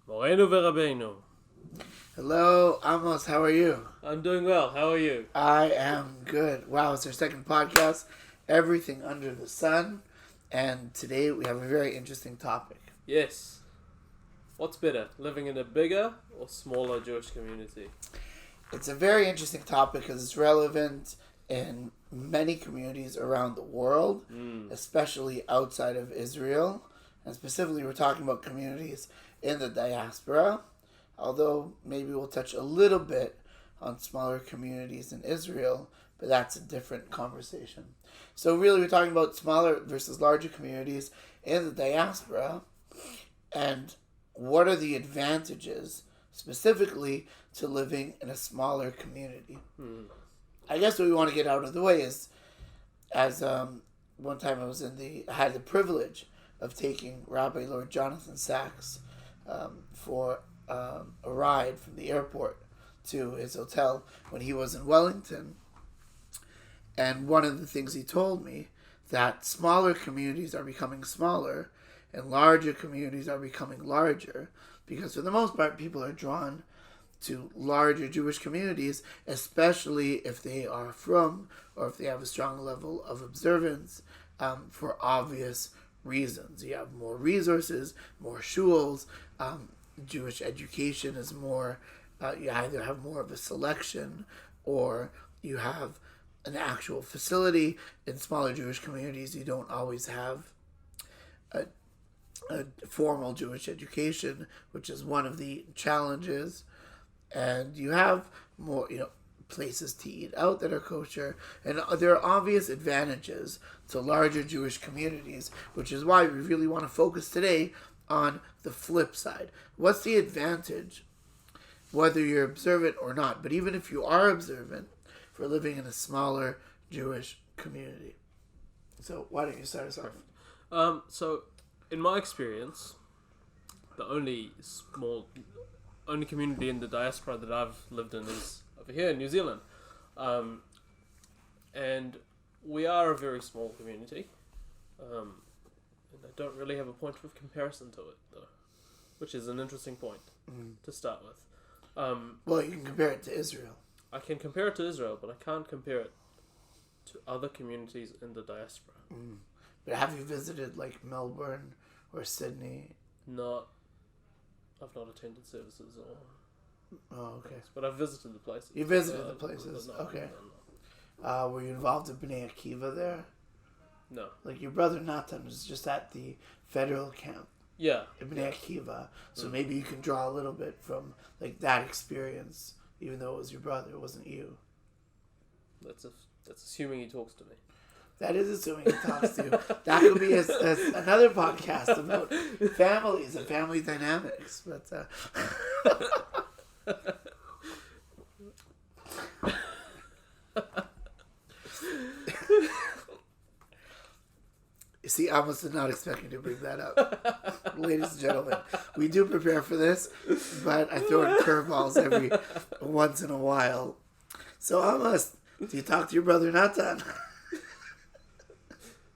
Moreno Verabeno. Hello, Amos. How are you? I'm doing well. How are you? I am good. Wow, it's our second podcast, Everything Under the Sun. And today we have a very interesting topic. Yes. What's better, living in a bigger or smaller Jewish community? It's a very interesting topic because it's relevant in many communities around the world, especially outside of Israel. And specifically, we're talking about communities in the diaspora. Although maybe we'll touch a little bit on smaller communities in Israel, but that's a different conversation. So really we're talking about smaller versus larger communities in the diaspora, and what are the advantages specifically to living in a smaller community. I guess what we want to get out of the way is, as one time I had the privilege of taking Rabbi Lord Jonathan Sachs for a ride from the airport to his hotel when he was in Wellington. And one of the things he told me, that smaller communities are becoming smaller and larger communities are becoming larger, because for the most part people are drawn to larger Jewish communities, especially if they are from or if they have a strong level of observance, for obvious reasons. You have more resources, more shuls, Jewish education is more, you either have more of a selection or you have an actual facility. In smaller Jewish communities, you don't always have a formal Jewish education, which is one of the challenges. And you have more, places to eat out that are kosher. And there are obvious advantages to larger Jewish communities, which is why we really want to focus today on the flip side. What's the advantage, whether you're observant or not, but even if you are observant, for living in a smaller Jewish community? So why don't you start us off? So, in my experience, the only community in the diaspora that I've lived in is over here in New Zealand. And we are a very small community. And I don't really have a point of comparison to it, though, which is an interesting point to start with. Well, you can compare it to Israel. I can compare it to Israel, but I can't compare it to other communities in the diaspora. But have you visited like Melbourne or Sydney? I've not attended services or... Oh, okay. But I've visited the places. You visited the places, okay. Were you involved in Bnei Akiva there? No. Like your brother Nathan was just at the federal camp. Yeah. In Bnei Akiva. So maybe you can draw a little bit from like that experience, even though it was your brother, it wasn't you. That's assuming he talks to me. That is assuming he talks to you. That could be another podcast about families and family dynamics. But you see, I was not expecting to bring that up. Ladies and gentlemen, we do prepare for this, but I throw in curveballs every once in a while. So Amos, do you talk to your brother Nathan?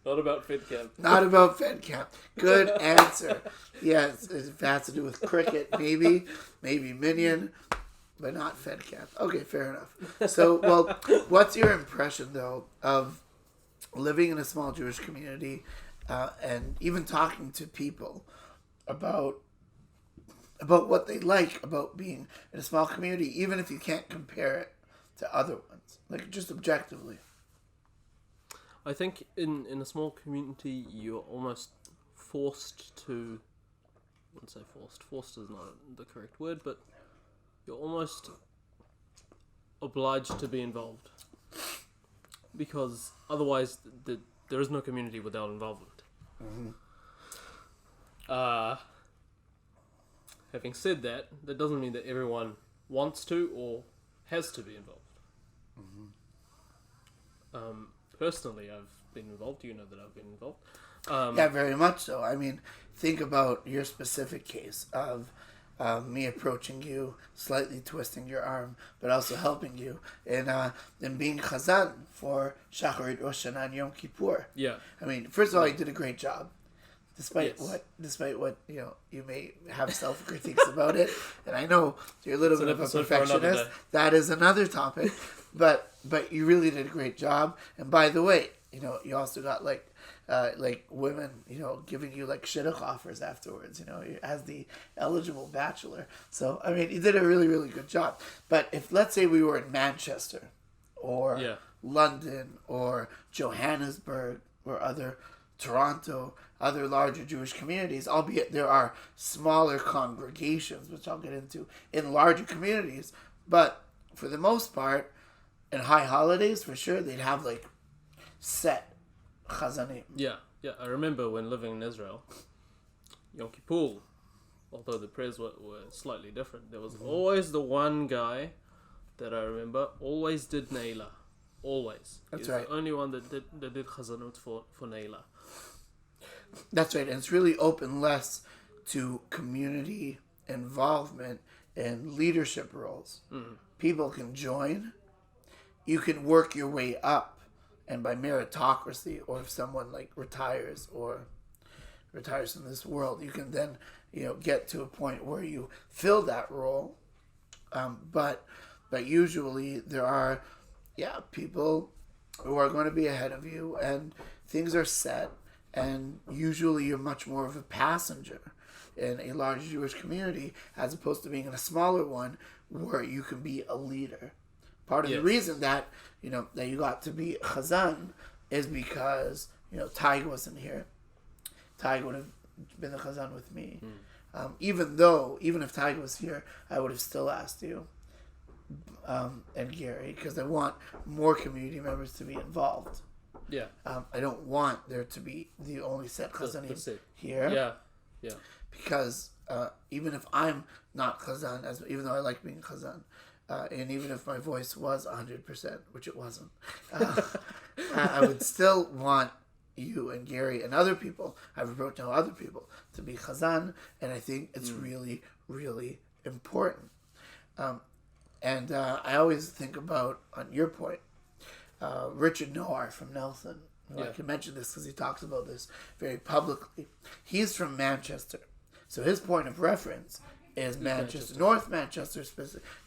Not about Fed Camp. Not about Fed Camp. Good answer. Yes, it has to do with cricket, maybe Minion, but not Fed Camp. Okay, fair enough. So, well, what's your impression, though, of living in a small Jewish community and even talking to people about what they like about being in a small community, even if you can't compare it to other ones, like just objectively? I think in a small community, you're almost forced to... I wouldn't say forced. Forced is not the correct word, but you're almost obliged to be involved. Because otherwise, there is no community without involvement. Having said that, that doesn't mean that everyone wants to or has to be involved. Personally, I've been involved. You know that I've been involved. Yeah, very much so. I mean, think about your specific case of me approaching you, slightly twisting your arm, but also helping you in being chazan for Shacharit Rosh Hashanah and Yom Kippur. Yeah. I mean, first of all, you did a great job. Despite Yes. what you may have self critiques about it, and I know you're a little It's an bit of a episode for another perfectionist. day. That is another topic, but you really did a great job. And by the way, you also got like women, giving you like shidduch offers afterwards. As the eligible bachelor. So I mean, you did a really really good job. But if let's say we were in Manchester, or Yeah. London, or Johannesburg, or Toronto, other larger Jewish communities, albeit there are smaller congregations, which I'll get into, in larger communities. But for the most part, in high holidays, for sure, they'd have like set chazanim. Yeah. I remember when living in Israel, Yom Kippur, although the prayers were slightly different, there was always the one guy that I remember always did Neila. Always. That's He was right. the only one that did chazanut for Neila. That's right. And it's really open less to community involvement and leadership roles. People can join. You can work your way up. And by meritocracy, or if someone like retires from this world, you can then, get to a point where you fill that role. But usually there are, people who are going to be ahead of you, and things are set. And usually you're much more of a passenger in a large Jewish community as opposed to being in a smaller one where you can be a leader. Part of the reason that, that you got to be Chazan is because, Tig wasn't here. Tig would have been the Chazan with me. Even if Tig was here, I would have still asked you and Gary, because I want more community members to be involved. Yeah. I don't want there to be the only set Chazanim here. Yeah. Because even if I'm not Chazan, even though I like being Chazan, and even if my voice was 100%, which it wasn't, I would still want you and Gary and other people, I've approached now other people, to be Chazan, and I think it's really, really important. And I always think about, on your point, Richard Noir from Nelson. I can mention this because he talks about this very publicly. He's from Manchester. So his point of reference is Manchester. North Manchester,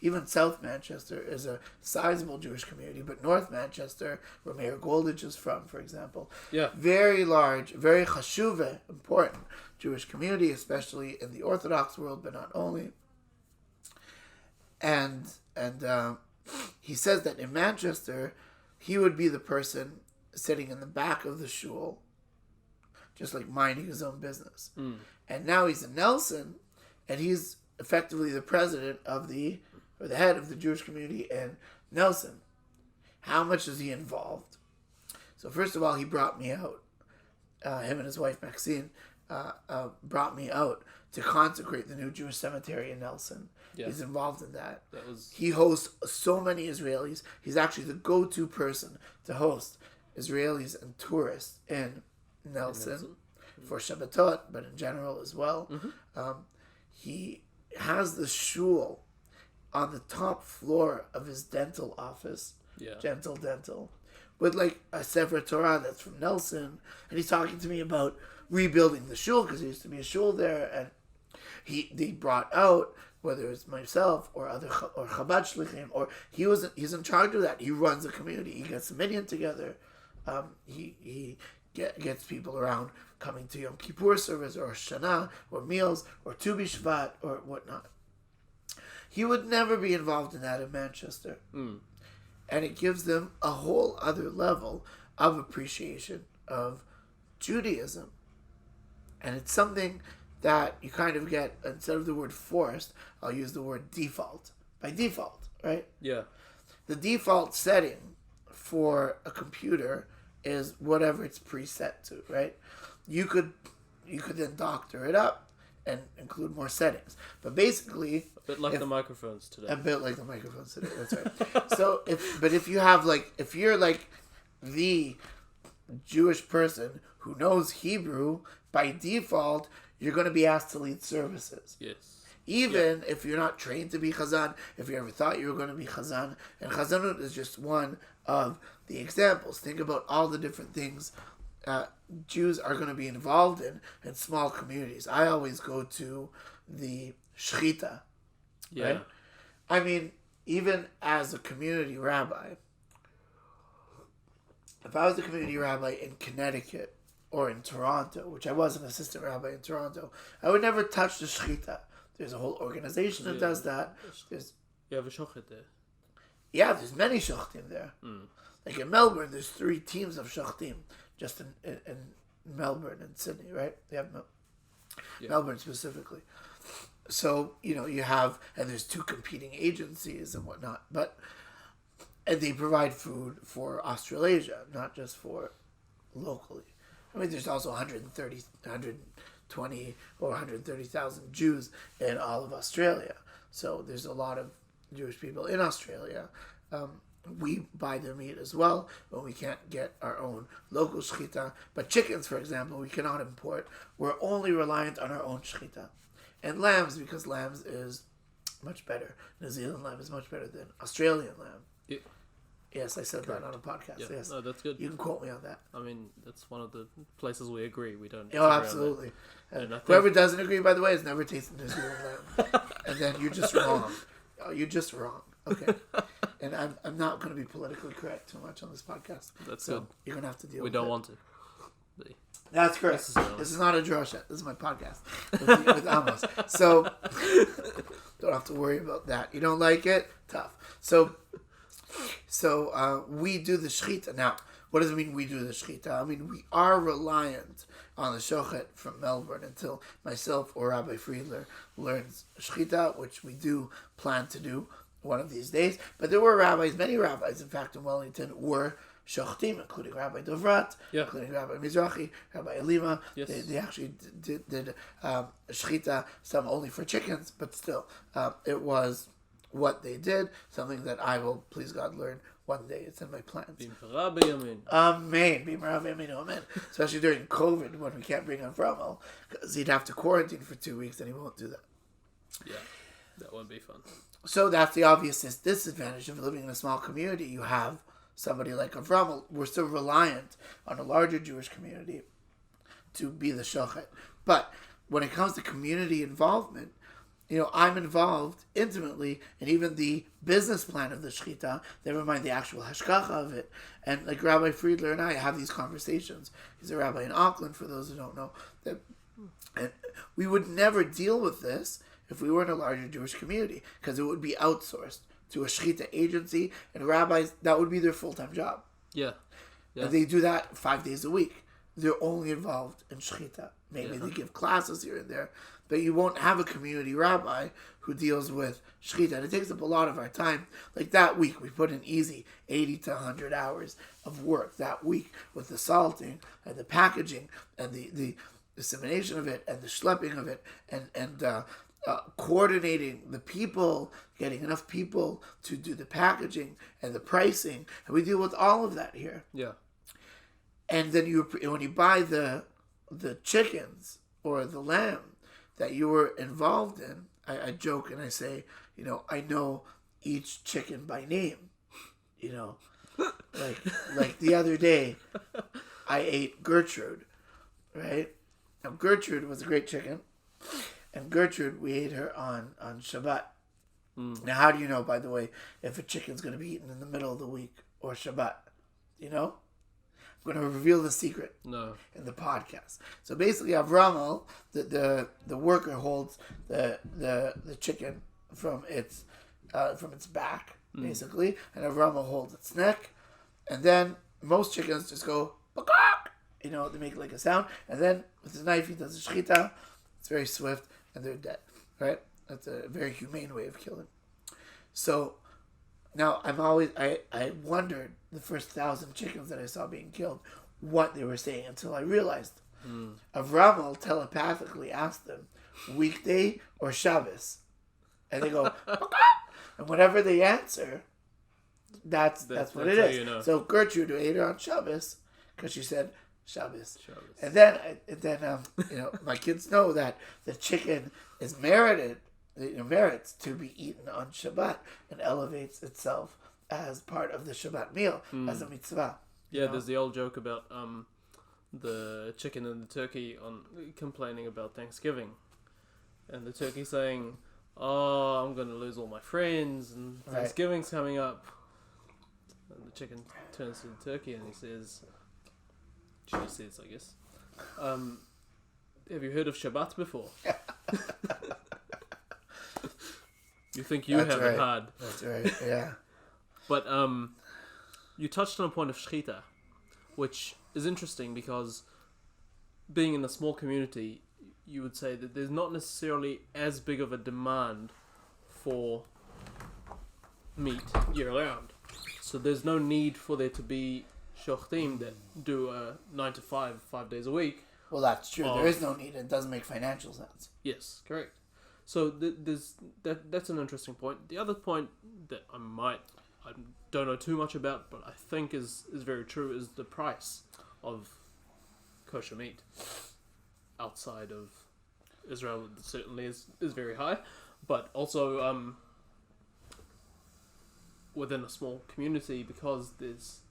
even South Manchester, is a sizable Jewish community. But North Manchester, where Mayor Goldich is from, for example, very large, very chashuve, important Jewish community, especially in the Orthodox world, but not only. And he says that in Manchester, he would be the person sitting in the back of the shul, just like minding his own business. And now he's in Nelson, and he's effectively the president of the head of the Jewish community in Nelson. How much is he involved? So first of all, he brought me out. Him and his wife Maxine brought me out to consecrate the new Jewish cemetery in Nelson. Yeah. He's involved in that. He hosts so many Israelis. He's actually the go-to person to host Israelis and tourists in Nelson. For Shabbatot, but in general as well. He has the shul on the top floor of his dental office, Gentle Dental, with like a Sefer Torah that's from Nelson, and he's talking to me about rebuilding the shul because there used to be a shul there, and they brought out, whether it's myself or Chabad Shlichim, or he's in charge of that. He runs the community. He gets the minyan together. He gets people around coming to Yom Kippur service or Shana or meals or Tu B'Shvat or whatnot. He would never be involved in that in Manchester. And it gives them a whole other level of appreciation of Judaism. And it's something that you kind of get, instead of the word forced, I'll use the word default. By default, right? Yeah. The default setting for a computer is whatever it's preset to, right? You could then doctor it up and include more settings. But basically, a bit like the microphones today. That's right. So if you're like the Jewish person who knows Hebrew, by default, you're going to be asked to lead services. Yes. Even if you're not trained to be Chazan, if you ever thought you were going to be Chazan, and Chazanut is just one of the examples. Think about all the different things Jews are going to be involved in small communities. I always go to the shechita. Yeah. Right? I mean, even as a community rabbi, if I was a community rabbi in Connecticut or in Toronto, which I was an assistant rabbi in Toronto, I would never touch the shechita. There's a whole organization that does that. You have a shochet there. Yeah, there's many shachtim there. Like in Melbourne, there's 3 teams of shachtim just in Melbourne and Sydney, right? They have Melbourne specifically. So, you have, and there's 2 competing agencies and whatnot, and they provide food for Australasia, not just for locally. I mean, there's also 120 or 130,000 Jews in all of Australia. So there's a lot of Jewish people in Australia. We buy their meat as well, but we can't get our own local shechita. But chickens, for example, we cannot import. We're only reliant on our own shechita. And lambs, because lambs is much better. New Zealand lamb is much better than Australian lamb. Yeah. Yes, I said that on a podcast. Yeah. Yes. No, that's good. You can quote me on that. I mean, that's one of the places we agree. We don't. Oh, absolutely. And I think- Whoever doesn't agree, by the way, has never tasted New Zealand lamb. And then you're just wrong. Oh, you're just wrong. Okay. And I'm not going to be politically correct too much on this podcast. That's so good. You're going to have to deal We with don't it. want to. That's correct. Necessarily. This is not a drosha. This is my podcast with Amos. So don't have to worry about that. You don't like it? Tough. So we do the shechita. Now, what does it mean we do the shechita? I mean, we are reliant on the shochet from Melbourne until myself or Rabbi Friedler learns shechita, which we do plan to do one of these days. But there were many rabbis, in fact, in Wellington, were shochtim, including Rabbi Dovrat, including Rabbi Mizrahi, Rabbi Elima. Yes. They actually did shechita, some only for chickens, but still, it was what they did, something that I will, please God, learn one day. It's in my plans. Amen. Amen. Especially during COVID when we can't bring Avramel, because he'd have to quarantine for 2 weeks and he won't do that. Yeah, that won't be fun. So that's the obvious disadvantage of living in a small community. You have somebody like Avramel. We're still reliant on a larger Jewish community to be the shochet. But when it comes to community involvement, I'm involved intimately in even the business plan of the shechita, never mind the actual hashgacha of it. And like Rabbi Friedler and I have these conversations. He's a rabbi in Auckland, for those who don't know. And we would never deal with this if we were in a larger Jewish community, because it would be outsourced to a shechita agency, and rabbis, that would be their full-time job. Yeah. And they do that 5 days a week. They're only involved in shechita. Maybe they give classes here and there, but you won't have a community rabbi who deals with shechita. And it takes up a lot of our time. Like that week, we put in easy 80 to 100 hours of work that week with the salting and the packaging and the dissemination of it and the schlepping of it and coordinating the people, getting enough people to do the packaging and the pricing. And we deal with all of that here. Yeah. And then when you buy the chickens or the lamb that you were involved in, I joke and I say, I know each chicken by name. Like the other day, I ate Gertrude, right? Now Gertrude was a great chicken, and Gertrude, we ate her on Shabbat. Now, how do you know, by the way, if a chicken's going to be eaten in the middle of the week or Shabbat? I'm going to reveal the secret in the podcast. So basically, Avramel, the worker, holds the chicken from its back, basically, and Avramel holds its neck, and then most chickens just go bakak. They make like a sound, and then with his knife he does a shechita. It's very swift, and they're dead. Right? That's a very humane way of killing. So now I wondered the first 1,000 chickens that I saw being killed what they were saying until I realized. Avramel telepathically asked them, weekday or Shabbos, and they go, and whenever they answer, that's what it is. So Gertrude ate her on Shabbos because she said Shabbos. And then my kids know that the chicken is merits to be eaten on Shabbat and elevates itself as part of the Shabbat meal, as a mitzvah. Yeah, there's the old joke about the chicken and the turkey on complaining about Thanksgiving, and the turkey saying, "Oh, I'm gonna lose all my friends, and Right. Thanksgiving's coming up." And the chicken turns to the turkey and he says, "She says, I guess, have you heard of Shabbat before?" You think you That's have right. it hard. That's right. Yeah. But you touched on a point of shechita, which is interesting because being in a small community, you would say that there's not necessarily as big of a demand for meat year round. So there's no need for there to be shochtim that do a 9 to 5, 5 days a week. Well, that's true. There is no need. It doesn't make financial sense. Yes, correct. So that's an interesting point. The other point that I don't know too much about, but I think is very true, is the price of kosher meat outside of Israel. It certainly is very high, but also within a small community, because there's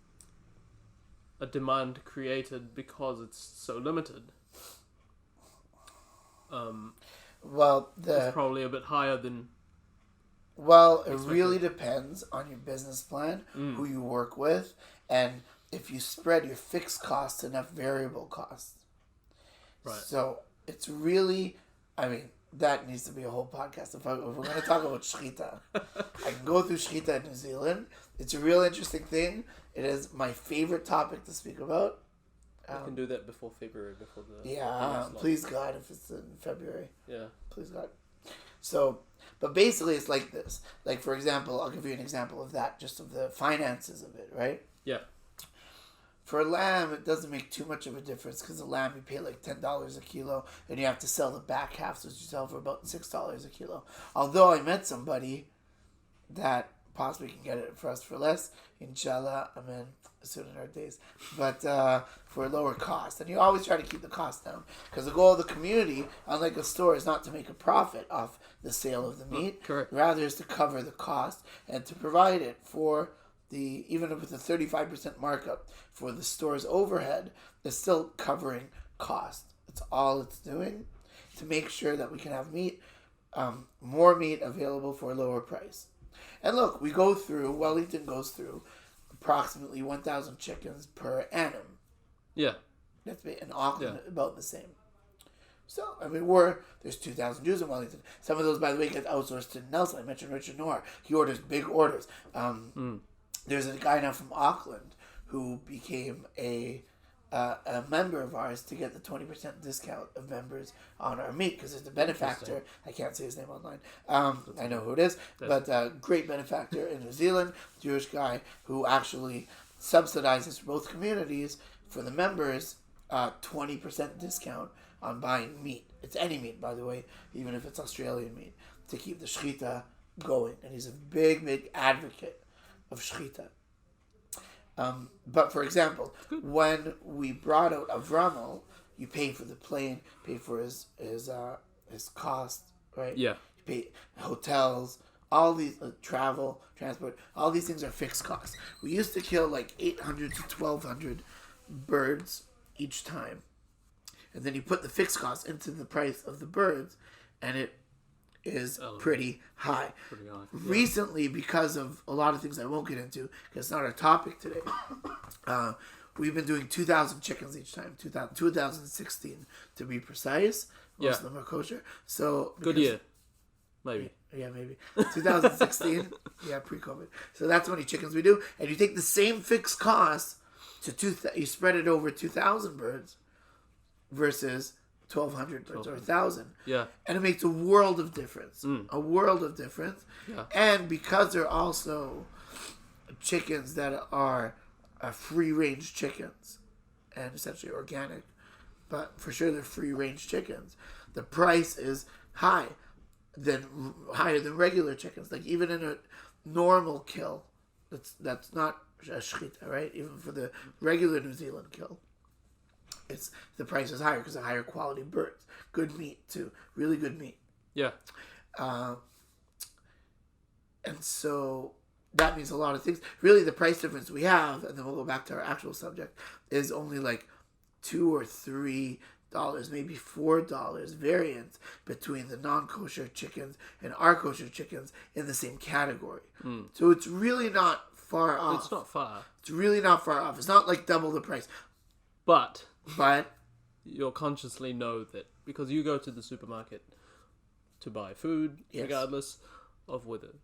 a demand created because it's so limited. Well, It's probably a bit higher than. Well, it really depends on your business plan, who you work with, and if you spread your fixed costs to enough variable costs. Right. So it's really, I mean, that needs to be a whole podcast. If we're going to talk about shechita, I can go through shechita in New Zealand. It's a real interesting thing. It is my favorite topic to speak about. I can do that before February, before the. Yeah, please God, if it's in February. Yeah. Please God. So, but basically it's like this. Like, for example, I'll give you an example of that, just of the finances of it, right? Yeah. For a lamb, it doesn't make too much of a difference because a lamb you pay like $10 a kilo, and you have to sell the back half, so you sell for about $6 a kilo. Although I met somebody that possibly can get it for us for less, inshallah, amen, soon in our days, but for a lower cost. And you always try to keep the cost down, because the goal of the community, unlike a store, is not to make a profit off the sale of the meat. Correct. Rather is to cover the cost and to provide it for the, even with a 35% markup for the store's overhead, it's still covering cost. That's all it's doing, to make sure that we can have meat, more meat available for a lower price. And look, Wellington goes through approximately 1,000 chickens per annum. Yeah. That's in Auckland, Yeah. about the same. So, I mean, there's 2,000 Jews in Wellington. Some of those, by the way, get outsourced to Nelson. I mentioned Richard Noir. He orders big orders. There's a guy now from Auckland who became a member of ours to get the 20% discount of members on our meat, because there's a benefactor. I can't say his name online. I know who it is, but great benefactor in New Zealand, Jewish guy who actually subsidizes both communities for the members 20% discount on buying meat. It's any meat, by the way, even if it's Australian meat, to keep the shechita going. And he's a big, big advocate of shechita. But for example, when we brought out Avramo, you pay for the plane, pay for his cost, right? Yeah. You pay hotels, all these travel, transport, all these things are fixed costs. We used to kill like 800 to 1,200 birds each time, and then you put the fixed cost into the price of the birds, and it is pretty high. Pretty high. Yeah. Recently, because of a lot of things I won't get into, because it's not our topic today, we've been doing 2,000 chickens each time, 2016 to be precise. Most of them are kosher. So Good year. Maybe. Yeah, maybe. 2016, yeah, pre-COVID. So that's how many chickens we do. And you take the same fixed cost to you spread it over 2,000 birds versus 1,200 birds or 1,000. Yeah. And it makes a world of difference. A world of difference. Yeah. And because they're also chickens that are free-range chickens and essentially organic, but for sure they're free-range chickens, the price is higher than regular chickens. Like even in a normal kill, that's not a shechita, right? Even for the regular New Zealand kill, the price is higher because of higher quality birds. Good meat too, really good meat. Yeah. And so that means a lot of things. Really, the price difference we have, and then we'll go back to our actual subject, is only like $2 or $3, maybe $4 variance between the non-kosher chickens and our kosher chickens in the same category. So it's really not far off. It's not far. It's really not far off. It's not like double the price. But But you'll consciously know that because you go to the supermarket to buy food, Yes. regardless of whether,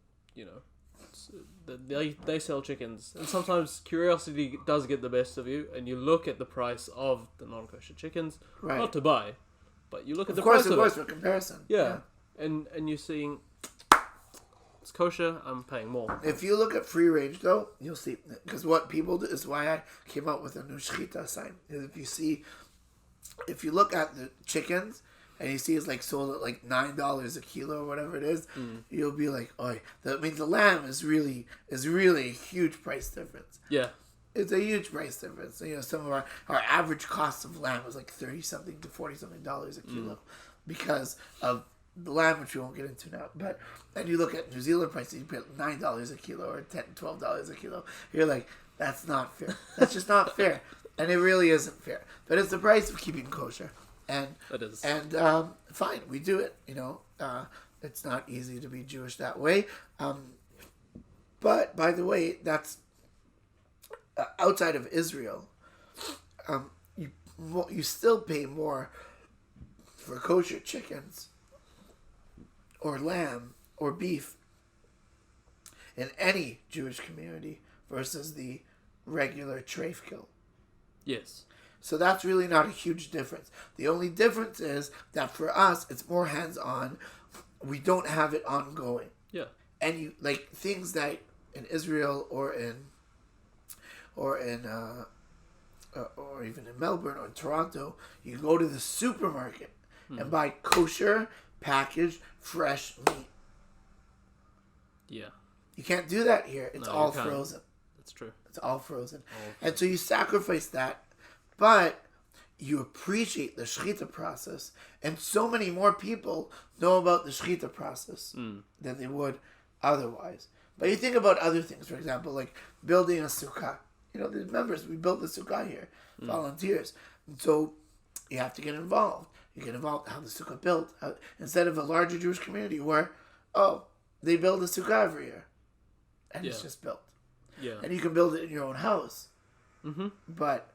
they sell chickens. And sometimes curiosity does get the best of you, and you look at the price of the non-kosher chickens, Right. not to buy, but you look at of the course, price of of course, it. for comparison. Yeah. And you're seeing, it's kosher, I'm paying more. If you look at free range, though, you'll see, because what people do is why I came out with a new shechita sign. Is if you look at the chickens and you see it's like sold at like $9 a kilo or whatever it is, you'll be like, oh, that means the lamb is really a huge price difference. Yeah. It's a huge price difference. Some of our average cost of lamb is like $30-something to $40-something a kilo because of the lamb, which we won't get into now. But then you look at New Zealand prices, you pay $9 a kilo or $10, $12 a kilo. You're like, that's not fair. That's just not fair. And it really isn't fair. But it's the price of keeping kosher. And It is. And fine, we do it. It's not easy to be Jewish that way. But by the way, that's outside of Israel. You still pay more for kosher chickens or lamb or beef in any Jewish community versus the regular treif kill. Yes. So that's really not a huge difference. The only difference is that for us, it's more hands-on. We don't have it ongoing. Yeah. And you like things that in Israel or even in Melbourne or in Toronto, you go to the supermarket and buy kosher, packaged, fresh meat. Yeah. You can't do that here. It's No, all you can't. frozen. That's true. It's all frozen. All And so you sacrifice that, but you appreciate the shechita process. And so many more people know about the shechita process than they would otherwise. But you think about other things, for example, like building a sukkah. The members, we built the sukkah here, volunteers. And so you have to get involved. You get involved how the sukkah built. Instead of a larger Jewish community where, they build a sukkah every year. And it's Yeah. just built. Yeah. And you can build it in your own house. Mm-hmm. But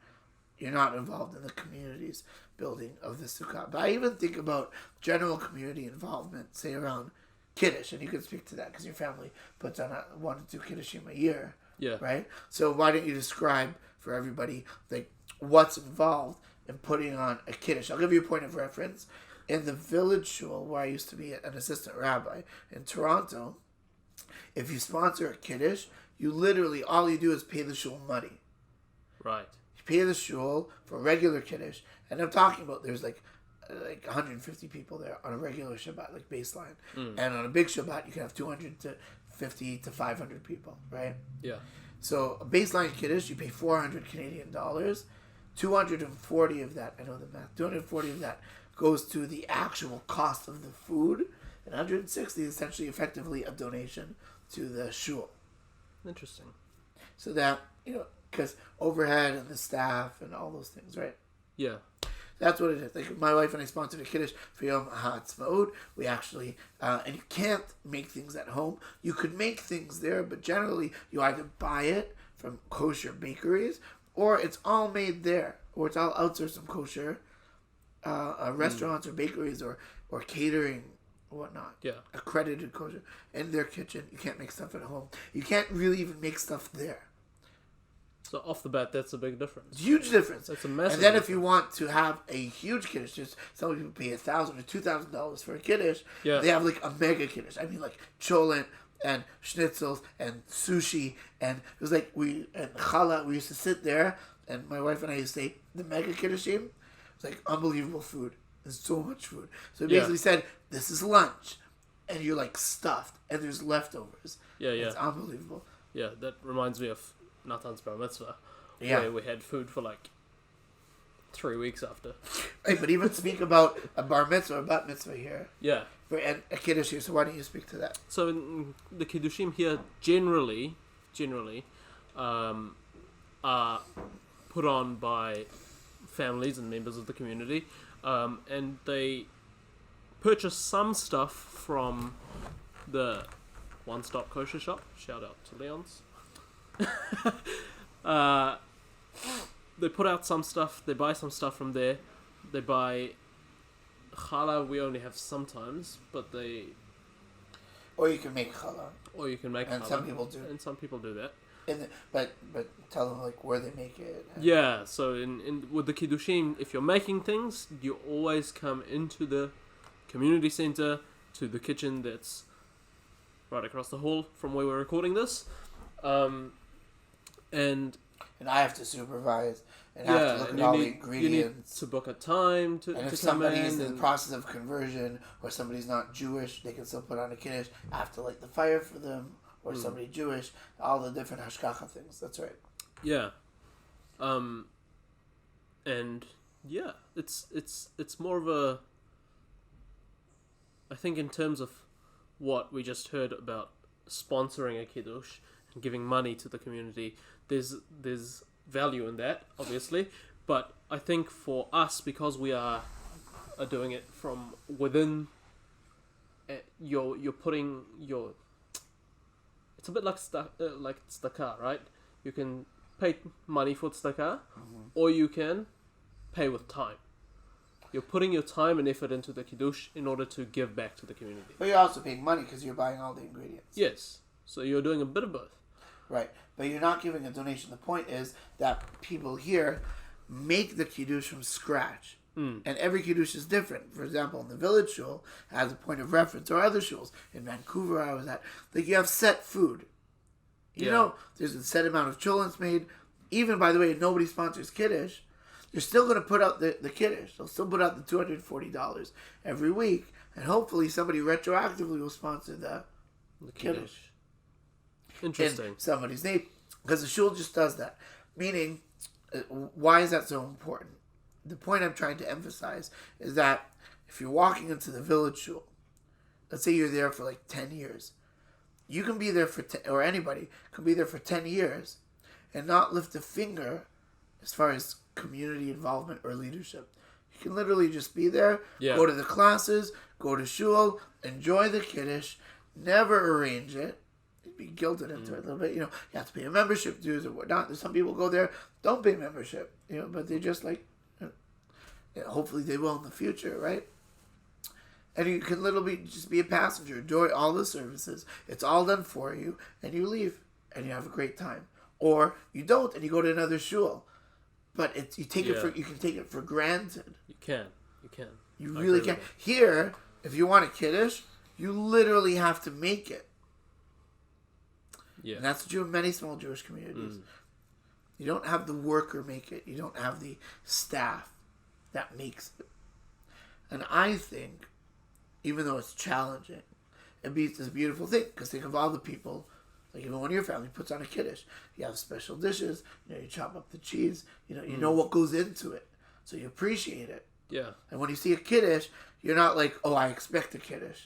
you're not involved in the community's building of the sukkah. But I even think about general community involvement, say around Kiddush, and you can speak to that because your family puts on 1 to 2 Kiddushim a year, Yeah. right? So why don't you describe for everybody like what's involved in putting on a Kiddush? I'll give you a point of reference. In the village shul where I used to be an assistant rabbi in Toronto, if you sponsor a Kiddush, you literally, all you do is pay the shul money. Right. You pay the shul for regular Kiddush. And I'm talking about there's like 150 people there on a regular Shabbat, like baseline. And on a big Shabbat, you can have 250 to 500 people, right? Yeah. So a baseline Kiddush, you pay 400 Canadian dollars. 240 of that, I know the math, 240 of that goes to the actual cost of the food. And 160 is essentially effectively a donation to the shul. Interesting. So that, because overhead and the staff and all those things, right? Yeah. That's what it is. Like my wife and I sponsored a Kiddush for Yom HaAtzmaut. We actually, and you can't make things at home. You could make things there, but generally you either buy it from kosher bakeries or it's all made there, or it's all outsourced from kosher restaurants or bakeries or catering or whatnot. Yeah. Accredited kosher in their kitchen. You can't make stuff at home. You can't really even make stuff there. So off the bat, that's a big difference. Huge difference. That's a massive And then difference. if you want to have a huge Kiddush, just some people pay $1,000 or $2,000 for a Kiddush. Yeah. They have like a mega Kiddush. I mean like cholent and schnitzels and sushi and it was like and challah. We used to sit there and my wife and I used to say the mega Kiddushim. It's like unbelievable food. There's so much food. So it Yeah. basically said this is lunch, and you're like stuffed and there's leftovers. Yeah, yeah. It's unbelievable. Yeah, that reminds me of Nathan's bar mitzvah. Yeah. Where we had food for like 3 weeks after. Hey, but even speak about a bar mitzvah or bat mitzvah here. Yeah. And a Kiddush here, so why don't you speak to that? So in the Kiddushim here generally, are put on by families and members of the community, and they purchase some stuff from the One Stop Kosher Shop. Shout out to Leon's. They put out some stuff. They buy some stuff from there. They buy challah. We only have sometimes, but Or you can make challah. or you can make And challah, some people do. and some people do that. But tell them like where they make it. Yeah, so in with the Kiddushim, if you're making things, you always come into the community center, to the kitchen that's right across the hall from where we're recording this. And I have to supervise and yeah, have to look and at all the you need ingredients. to book a time to And if come somebody in. is in the And, process of conversion, or somebody's not Jewish, they can still put on a kiddush. I have to light the fire for them, or somebody Jewish. All the different hashgacha things. That's right. yeah. And yeah, it's more of a. I think in terms of what we just heard about sponsoring a kiddush and giving money to the community, there's value in that, obviously, but I think for us, because we are doing it from within, you're putting your. It's a bit like tzedakah, right? You can pay money for tzedakah, or you can pay with time. You're putting your time and effort into the kiddush in order to give back to the community. But you're also paying money because you're buying all the ingredients. Yes, so you're doing a bit of both. Right. But you're not giving a donation. The point is that people here make the kiddush from scratch. And every kiddush is different. For example, in the village shul, as a point of reference, or other shuls. In Vancouver, I was at, like, you have set food. You know, there's a set amount of cholents made. Even, by the way, if nobody sponsors kiddush, you're still going to put out the kiddush. They'll still put out the $240 every week. And hopefully somebody retroactively will sponsor the kiddush. Interesting. In somebody's name. Because the shul just does that. Meaning, why is that so important? The point I'm trying to emphasize is that if you're walking into the village shul, let's say you're there for like 10 years, you can be there for or anybody can be there for 10 years and not lift a finger as far as community involvement or leadership. You can literally just be there, go to the classes, go to shul, enjoy the kiddush, never arrange it. You'd be guilted into it a little bit. You know, you have to pay a membership dues or whatnot. There's some people go there, don't pay membership, you know, but they just like, hopefully they will in the future, right? And you can literally just be a passenger, enjoy all the services. It's all done for you, and you leave, and you have a great time. Or you don't, and you go to another shul. But you take it you can take it for granted. You can. You really can. Here, if you want a kiddush, you literally have to make it. Yeah. And that's true in many small Jewish communities. You don't have the worker make it. You don't have the staff that makes it. And I think, even though it's challenging, it's a beautiful thing. Because think of all the people, like even one of your family puts on a kiddush. You have special dishes. You know, you chop up the cheese. You know what goes into it. So you appreciate it. Yeah. And when you see a kiddush, you're not like, oh, I expect a kiddush.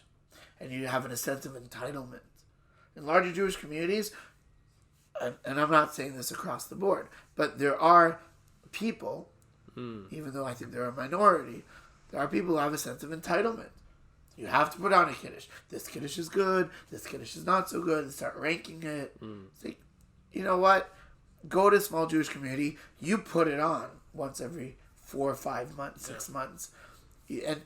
And you have a sense of entitlement. In larger Jewish communities, and I'm not saying this across the board, but there are people, even though I think they're a minority, there are people who have a sense of entitlement. You have to put on a kiddush. This kiddush is good. This kiddush is not so good. And start ranking it. It's like, you know what? Go to a small Jewish community. You put it on once every 4 or 5 months, 6 months, and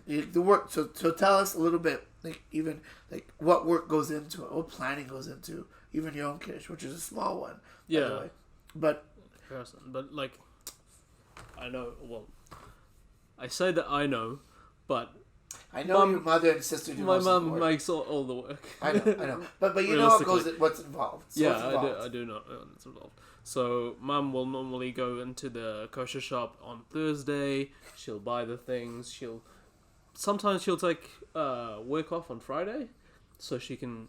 the work. So tell us a little bit, like even like what work goes into it, what planning goes into even your own kiddush, which is a small one. By the way. But like, I know. Well, I say that I know, but. I know your mother and sister do my most of the mum work. makes all the work. I know. But you know what's involved. So I do know what's involved. So mum will normally go into the kosher shop on Thursday. She'll buy the things. Sometimes she'll take work off on Friday, so she can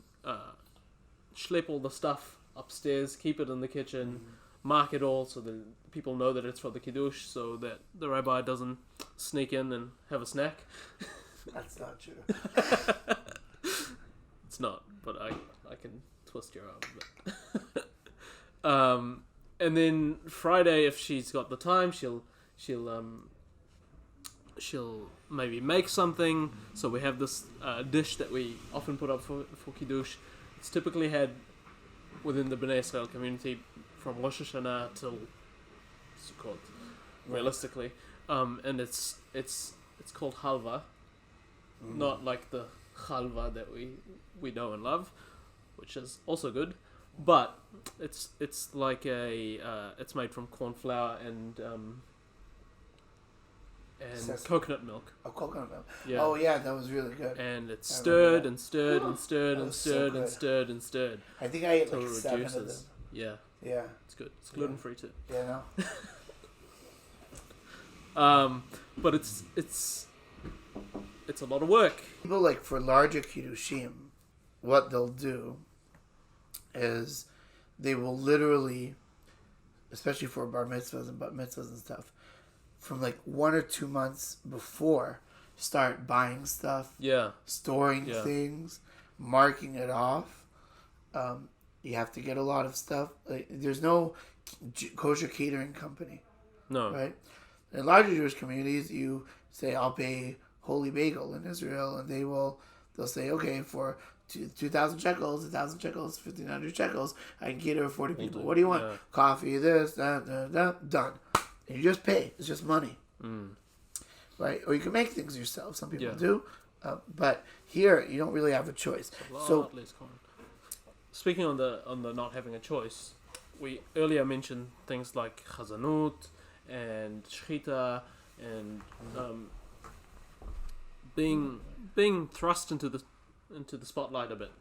schlep all the stuff upstairs, keep it in the kitchen, mark it all so that people know that it's for the kiddush, so that the rabbi doesn't sneak in and have a snack. That's not true. It's not, but I can twist your arm a bit. And then Friday, if she's got the time, she'll she'll maybe make something. So we have this dish that we often put up for Kiddush. It's typically had within the Bnei Israel community from Rosh Hashanah till Sukkot, realistically. And it's called halva, not like the halva that we know and love, which is also good. But it's like it's made from corn flour and coconut milk. Oh, coconut milk. Yeah. Oh, yeah, that was really good. And it's I stirred remember and stirred and stirred That and was so stirred and good. stirred and stirred. I think I ate Till like it 7 of them. reduces. Yeah, Yeah, it's good. It's gluten free too. yeah, no. But it's a lot of work. People, like, for larger Kiddushim, what they'll do is they will literally, especially for bar mitzvahs and bat mitzvahs and stuff, from like 1 or 2 months before, start buying stuff, Yeah, storing Yeah. things, marking it off. You have to get a lot of stuff. Like, there's no kosher catering company, no, right? In larger Jewish communities, you say, "I'll pay Holy Bagel in Israel," and they'll say, "Okay, for 2,000 shekels, 1,000 shekels, 1,500 shekels, I can cater 40 people. do, What do you want? yeah. Coffee, this, that, done." And you just pay. It's just money, right? Or you can make things yourself. Some people Yeah. do, but here you don't really have a choice. So lot less common. Speaking on the not having a choice, we earlier mentioned things like chazanut and shchita and being thrust into the spotlight a bit.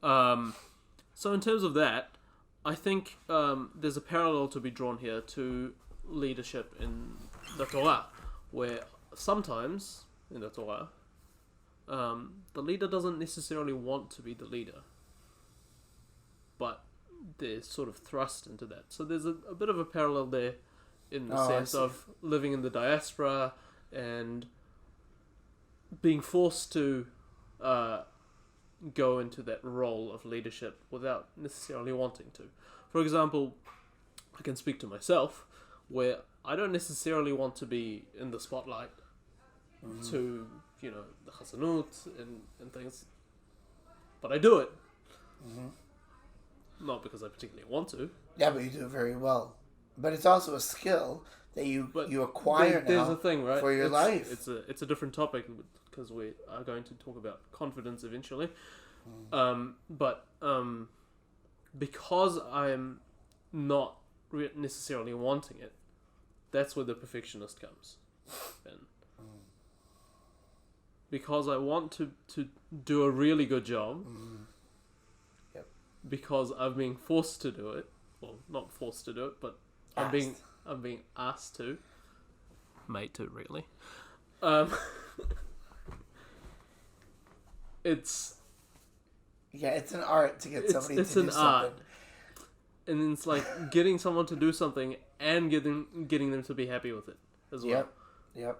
So in terms of that, I think there's a parallel to be drawn here to leadership in the Torah, where sometimes in the Torah, the leader doesn't necessarily want to be the leader, but they're sort of thrust into that. So there's a bit of a parallel there in the Oh, I sense see. of living in the diaspora and being forced to go into that role of leadership without necessarily wanting to. For example, I can speak to myself, where I don't necessarily want to be in the spotlight to, the chazanut and things, but I do it. Not because I particularly want to. yeah, but you do it very well. But it's also a skill that you But acquire there's now a thing, right? for your life. It's a different topic because we are going to talk about confidence eventually. But because I'm not necessarily wanting it, that's where the perfectionist comes in. Because I want to do a really good job. Yep. Because I'm being forced to do it. Well, not forced to do it, but I'm being asked to. Made to, really. It's it's an art to get somebody it's to an do art. something. And it's like getting someone to do something and getting them to be happy with it as well. Yep.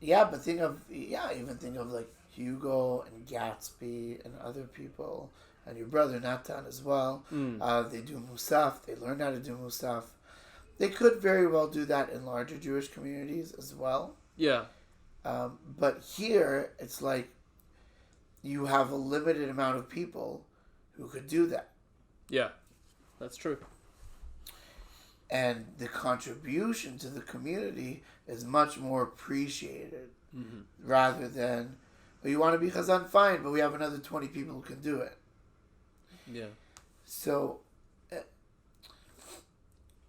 Yeah, but even think of like Hugo and Gatsby and other people, and your brother Natan as well. They do Musaf. They learn how to do Musaf. They could very well do that in larger Jewish communities as well. Yeah. But here, it's like you have a limited amount of people who could do that. Yeah. That's true. And the contribution to the community is much more appreciated rather than, well, you want to be Chazan, fine, but we have another 20 people who can do it. Yeah. So,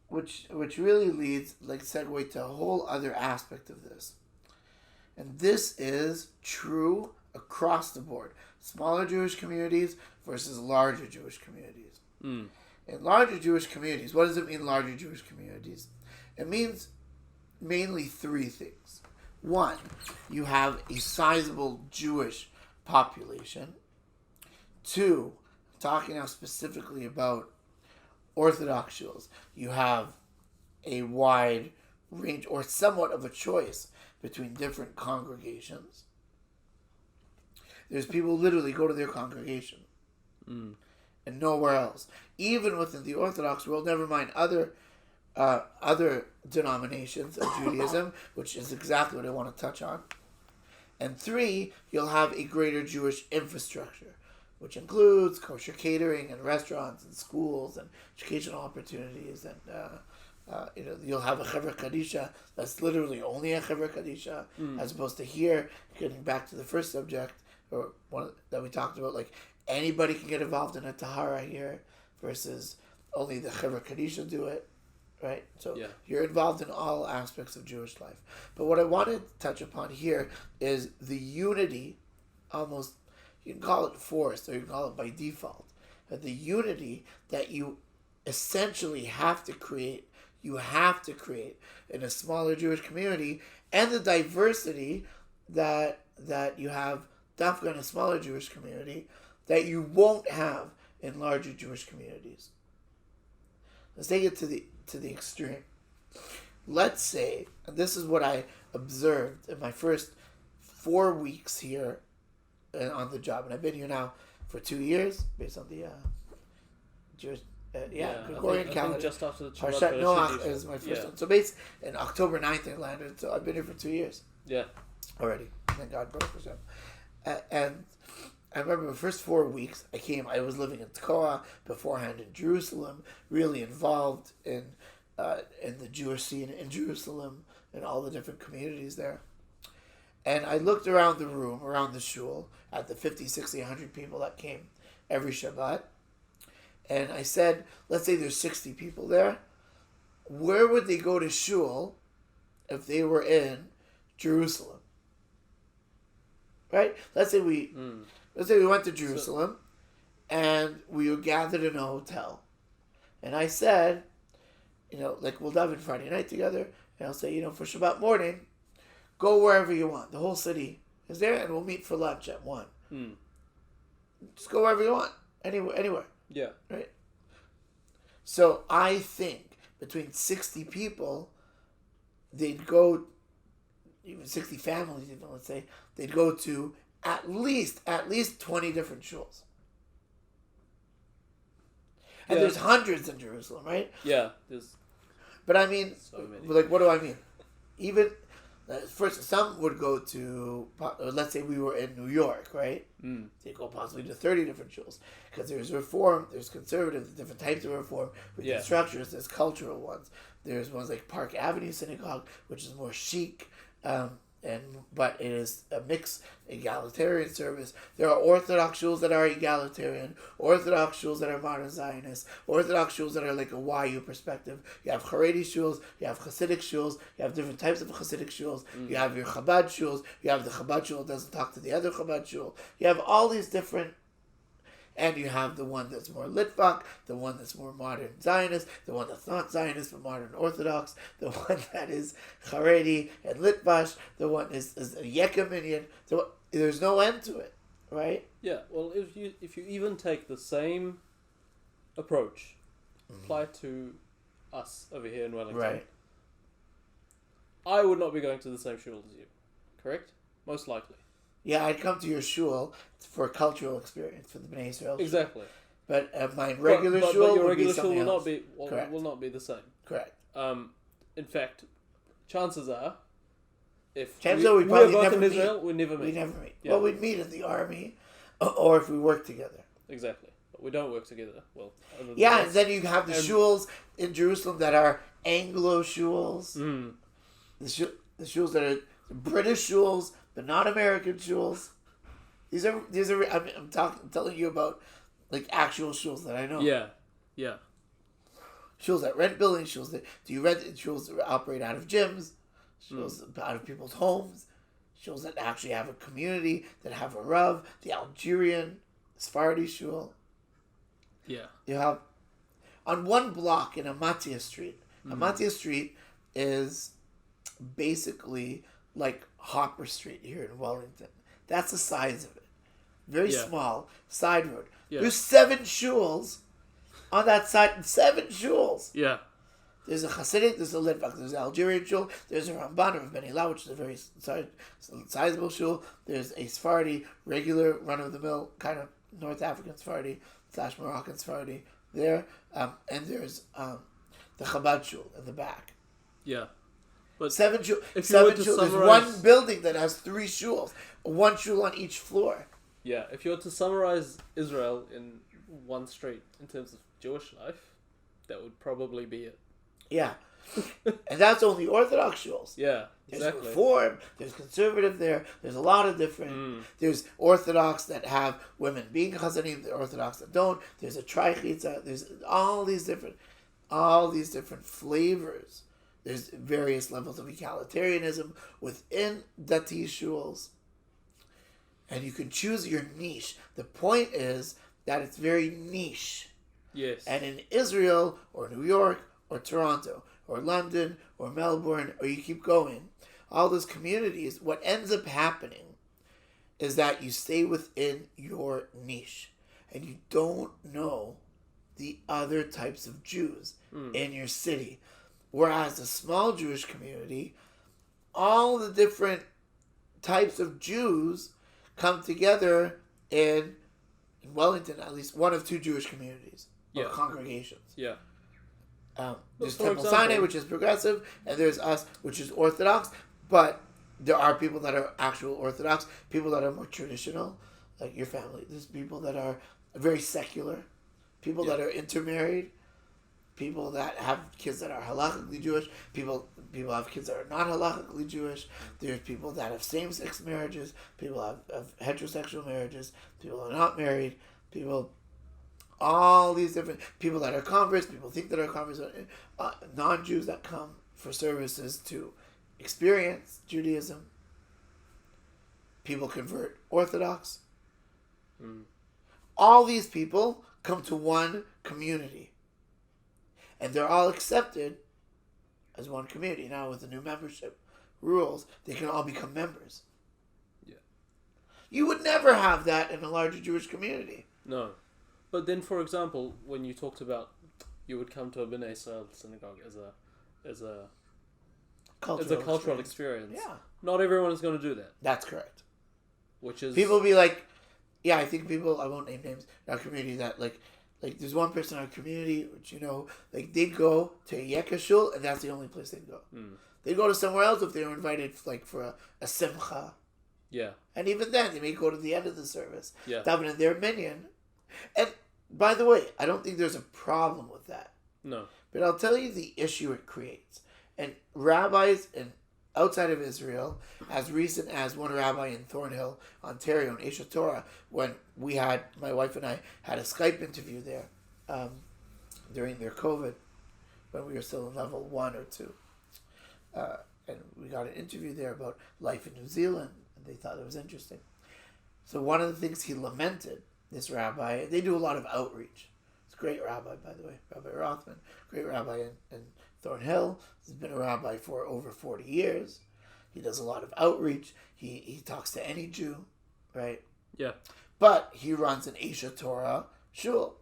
which really leads, segue to a whole other aspect of this. And this is true across the board. Smaller Jewish communities versus larger Jewish communities. In larger Jewish communities, what does it mean, larger Jewish communities? It means mainly 3 things. 1, you have a sizable Jewish population. 2, talking now specifically about Orthodox Jews, you have a wide range or somewhat of a choice between different congregations. There's people who literally go to their congregation and nowhere else. Even within the Orthodox world, never mind other other denominations of Judaism, which is exactly what I want to touch on. And 3, you'll have a greater Jewish infrastructure, which includes kosher catering and restaurants and schools and educational opportunities. And you'll have a Chevra Kadisha that's literally only a Chevra Kadisha, as opposed to here, getting back to the first subject, or one that we talked about, like anybody can get involved in a Tahara here, versus only the Chevra Kadisha do it. Right? So you're involved in all aspects of Jewish life. But what I wanted to touch upon here is the unity, almost, you can call it forced, or you can call it by default, but the unity that you essentially have to create, in a smaller Jewish community, and the diversity that you have dafka in a smaller Jewish community that you won't have in larger Jewish communities. Let's take it to the extreme. Let's say, and this is what I observed in my first 4 weeks here on the job, and I've been here now for 2 years, based on the Jewish, Gregorian calendar. I think just after the Parshat Noach is my first one. So based in October 9th I landed, so I've been here for 2 years. Yeah. Already. Thank God, Baruch Hashem. And I remember the first 4 weeks I was living in Tekoa, beforehand in Jerusalem, really involved in the Jewish scene in Jerusalem and all the different communities there. And I looked around the room, around the shul, at the 50, 60, 100 people that came every Shabbat. And I said, let's say there's 60 people there. Where would they go to shul if they were in Jerusalem? Right? Let's say we went to Jerusalem and we were gathered in a hotel. And I said, like we'll daven Friday night together, and I'll say, for Shabbat morning, go wherever you want. The whole city is there, and we'll meet for lunch at 1. Just go wherever you want. Anywhere. Yeah. Right? So I think between 60 people, they'd go, even 60 families, even, let's say, they'd go to at least 20 different shuls. And there's hundreds in Jerusalem, right? Yeah, there's. But I mean, so many. Like, what do I mean? Even, first, some would go to, let's say we were in New York, right? They'd go possibly to 30 different shuls. Because there's Reform, there's Conservative, there's different types of Reform, with structures, there's cultural ones. There's ones like Park Avenue Synagogue, which is more chic, but it is a mixed egalitarian service. There are Orthodox shuls that are egalitarian, Orthodox shuls that are modern Zionist, Orthodox shuls that are like a YU perspective. You have Haredi shuls, you have Hasidic shuls, you have different types of Hasidic shuls, you have your Chabad shuls, you have the Chabad shul that doesn't talk to the other Chabad shul. You have all these different. And you have the one that's more Litvak, the one that's more modern Zionist, the one that's not Zionist but modern Orthodox, the one that is Haredi and Litvash, the one is a Yekiminian. There's no end to it, right? Yeah, well, if you even take the same approach, apply to us over here in Wellington, right? I would not be going to the same shul as you, correct? Most likely. Yeah, I'd come to your shul for a cultural experience for the Bnei Israel. Exactly. But my regular but shul your would regular be something shul will else. will not be the same. Correct. In fact, chances are, if we are probably both never in Israel, meet. we never meet. We never meet. Yeah. Well, we'd meet in the army, or if we work together. Exactly. But we don't work together. Well, other than yeah, that. and then you have the shuls in Jerusalem that are Anglo shuls. The shuls that are British shuls, but not American shuls. These are. I'm telling you about like actual shuls that I know. Yeah. Shuls that rent buildings. Shuls that shuls that operate out of gyms. Shuls out of people's homes. Shuls that actually have a community, that have a Rav. The Algerian Sephardi shul. Yeah. You have on one block in Amatia Street. Amatia Street is basically like Hopper Street here in Wellington. That's the size of it. Very small side road. Yeah. There's 7 shuls on that side. 7 shuls. Yeah. There's a Hasidic, there's a Litvak, there's an Algerian shul, there's a Ramban of Ben Elah, which is a very sizable shul. There's a Sephardi, regular run-of-the-mill kind of North African Sephardi / Moroccan Sephardi there. And there's the the Chabad shul in the back. Yeah. But Seven shul. if you were to There's summarize- one building that has 3 shuls. One shul on each floor. Yeah, if you were to summarize Israel in one street in terms of Jewish life, that would probably be it. Yeah. And that's only Orthodox shuls. Yeah, There's exactly. Reform, there's Conservative there, there's a lot of different... There's Orthodox that have women being Chazanim, the Orthodox that don't. There's a Trichitza, there's all these different flavors. There's various levels of egalitarianism within Dati shuls. And you can choose your niche. The point is that it's very niche. Yes. And in Israel, or New York, or Toronto, or London, or Melbourne, or you keep going, all those communities, what ends up happening is that you stay within your niche. And you don't know the other types of Jews in your city. Whereas a small Jewish community, all the different types of Jews come together in Wellington, at least one of 2 Jewish communities or Yeah. congregations. Yeah. There's for Temple example- Sinai, which is progressive, and there's us, which is Orthodox. But there are people that are actual Orthodox, people that are more traditional, like your family. There's people that are very secular, people that are intermarried, people that have kids that are halakhically Jewish, people have kids that are not halakhically Jewish. There's people that have same-sex marriages, people have heterosexual marriages, people are not married, all these different people that are converts, people think that are converts, non-Jews that come for services to experience Judaism. People convert Orthodox. All these people come to one community. And they're all accepted as one community. Now with the new membership rules, they can all become members. Yeah. You would never have that in a larger Jewish community. No. But then, for example, when you talked about you would come to a Bnei Israel synagogue as a cultural experience. Yeah. Not everyone is going to do that. That's correct. Which is... People be like, yeah, I think people, I won't name names, in our community that like there's one person in our community, which, they'd go to Yekka Shul, and that's the only place they'd go. They'd go to somewhere else if they were invited, for a simcha. Yeah. And even then, they may go to the end of the service. Yeah. Daven in their minyan. And, by the way, I don't think there's a problem with that. No. But I'll tell you the issue it creates. And rabbis outside of Israel, as recent as one rabbi in Thornhill, Ontario, in Aish Torah, when my wife and I had a Skype interview there during their COVID, when we were still in level 1 or 2. And we got an interview there about life in New Zealand, and they thought it was interesting. So one of the things he lamented, this rabbi, they do a lot of outreach. It's a great rabbi, by the way, Rabbi Rothman, great rabbi in Thornhill. He's been a rabbi for over 40 years. He does a lot of outreach. He talks to any Jew, right? Yeah. But he runs an Aish Torah shul,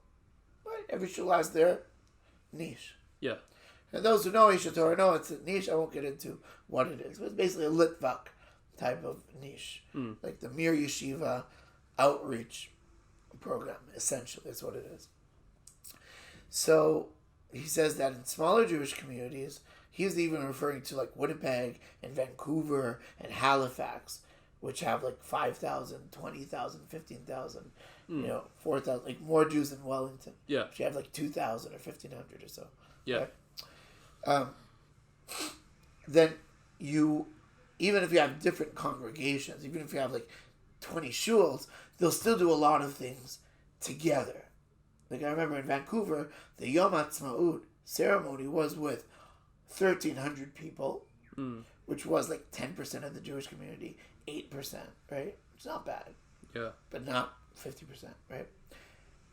right? Every shul has their niche. Yeah. And those who know Aish Torah know it's a niche. I won't get into what it is. But it's basically a Litvak type of niche. Like the Mir Yeshiva outreach program, essentially. That's what it is. So he says that in smaller Jewish communities, he's even referring to like Winnipeg and Vancouver and Halifax, which have like 5,000, 20,000, 15,000, 4,000, like more Jews than Wellington. Yeah. Which have like 2,000 or 1,500 or so. Yeah. Right? Then even if you have different congregations, even if you have like 20 shuls, they'll still do a lot of things together. Like I remember in Vancouver, the Yom Ha'atzmaut ceremony was with 1,300 people, which was like 10% of the Jewish community, 8%, right? It's not bad, Yeah. but not 50%, right?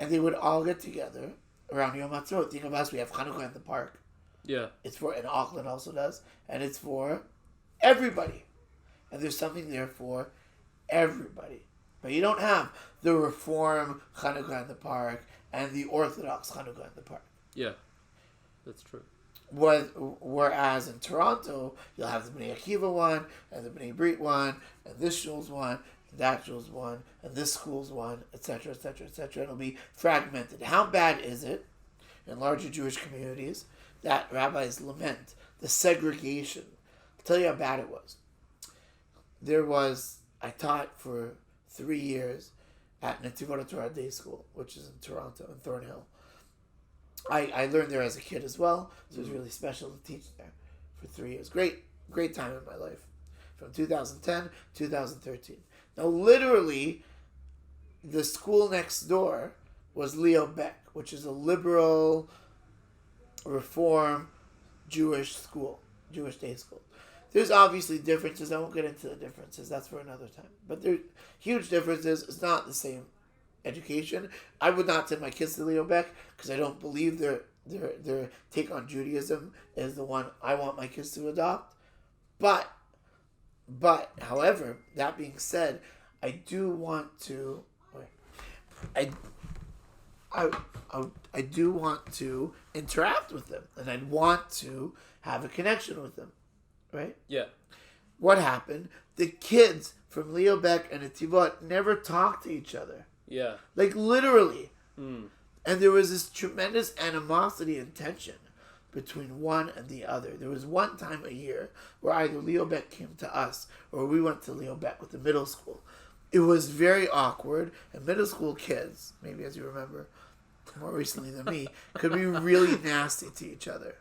And they would all get together around Yom Ha'atzmaut. Think of us, we have Hanukkah in the park. Yeah. And Auckland also does, and it's for everybody. And there's something there for everybody. But you don't have the Reform Hanukkah in the park and the Orthodox Hanukkah in the park. Yeah. That's true. Whereas in Toronto, you'll have the Bnei Akiva one, and the Bnei Brit one, and this shul's one, and that shul's one, and this school's one, etc., etc., etc. It'll be fragmented. How bad is it in larger Jewish communities that rabbis lament, the segregation. I'll tell you how bad it was. I taught for 3 years at Nativot Torah Day School, which is in Toronto, in Thornhill. I learned there as a kid as well, so it was really special to teach there for 3 years. Great time in my life. From 2010 to 2013. Now, literally, the school next door was Leo Beck, which is a liberal, reform, Jewish school, Jewish day school. There's obviously differences. I won't get into the differences. That's for another time. But there are huge differences. It's not the same education. I would not send my kids to Leo Beck because I don't believe their take on Judaism is the one I want my kids to adopt. But, however, that being said, I do want to. I do want to interact with them, and I'd want to have a connection with them, right? Yeah. What happened? The kids from Leo Beck and Nativot never talked to each other. Yeah. Like, literally. Mm. And there was this tremendous animosity and tension between one and the other. There was one time a year where either Leo Beck came to us or we went to Leo Beck with the middle school. It was very awkward, and middle school kids, maybe as you remember, more recently than me, could be really nasty to each other.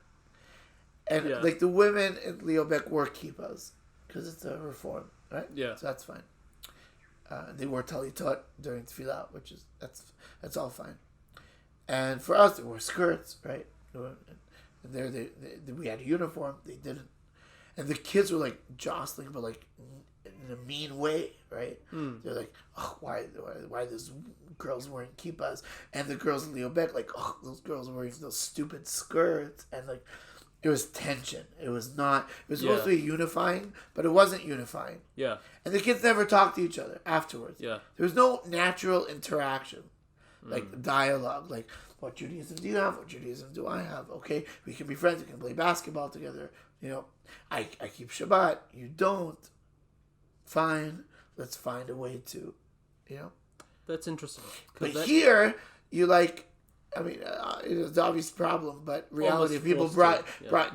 And like the women in Leo Beck wore kippahs because it's a reform, right? Yeah. So that's fine. They wore talitot during tefillah, which is that's all fine. And for us, they wore skirts, right? And there we had a uniform. They didn't, and the kids were like jostling, but like in a mean way, right? They're like, oh, why those girls wearing kippahs, and the girls in Leo Beck like, oh, those girls wearing those stupid skirts, and like. It was tension. It was not. It was supposed to be unifying, but it wasn't unifying. Yeah. And the kids never talked to each other afterwards. Yeah. There was no natural interaction, like dialogue. Like, what Judaism do you have? What Judaism do I have? Okay, we can be friends. We can play basketball together. You know, I keep Shabbat. You don't. Fine. Let's find a way to, you know. That's interesting. But here, you like. I mean, it's an obvious problem, but reality of people brought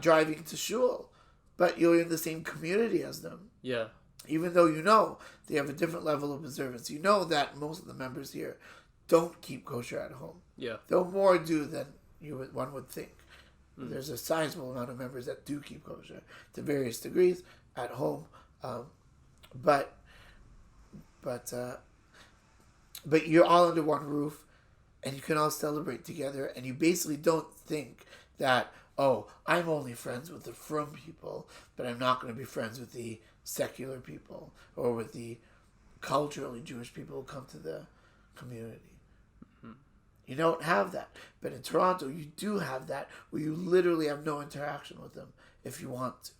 driving to shul, but you're in the same community as them. Yeah. Even though you know they have a different level of observance, you know that most of the members here don't keep kosher at home. Yeah. Though more do than one would think. There's a sizable amount of members that do keep kosher to various degrees at home, but you're all under one roof. And you can all celebrate together, and you basically don't think that, oh, I'm only friends with the frum people, but I'm not going to be friends with the secular people or with the culturally Jewish people who come to the community. Mm-hmm. You don't have that. But in Toronto, you do have that, where you literally have no interaction with them if you want to.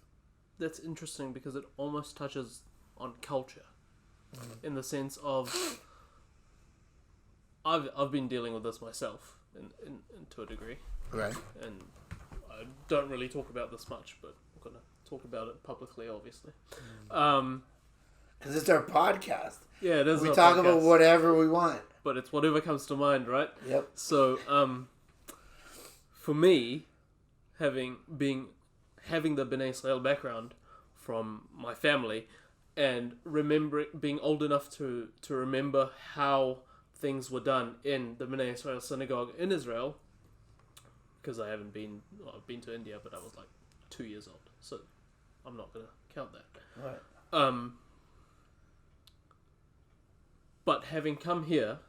That's interesting because it almost touches on culture in the sense of... I've been dealing with this myself, in to a degree. Right. And I don't really talk about this much, but I'm going to talk about it publicly, obviously. Because it's our podcast. Yeah, it is. We talk about whatever we want. But it's whatever comes to mind, right? Yep. So, for me, having the Bnei Israel background from my family, and being old enough to remember how things were done in the Bnei Israel synagogue in Israel, because I've been to India, but I was like 2 years old, so I'm not going to count that. Right. But having come here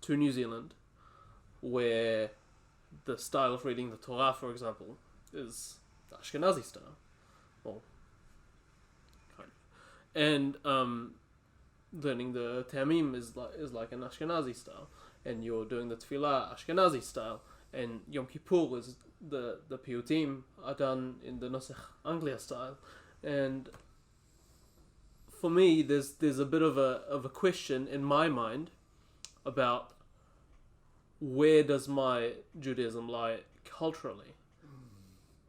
to New Zealand, where the style of reading the Torah, for example, is the Ashkenazi style, well, kind of, and learning the Tamim is like an Ashkenazi style, and you're doing the Tefillah Ashkenazi style, and Yom Kippur is the Piyutim are done in the Nosech Anglia style, and for me there's a bit of a question in my mind about where does my Judaism lie culturally,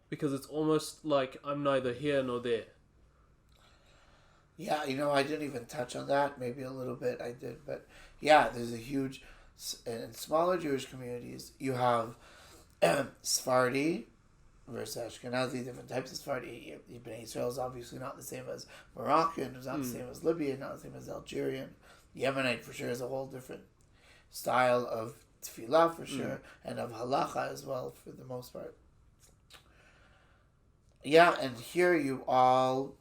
because it's almost like I'm neither here nor there. Yeah, I didn't even touch on that. Maybe a little bit I did. But yeah, there's a huge... In smaller Jewish communities, you have Sephardi, versus Ashkenazi, different types of Sephardi. Ibn Israel is obviously not the same as Moroccan, it's not the same as Libyan, not the same as Algerian. Yemenite for sure is a whole different style of tefillah for sure, and of halacha as well for the most part. Yeah, and here you all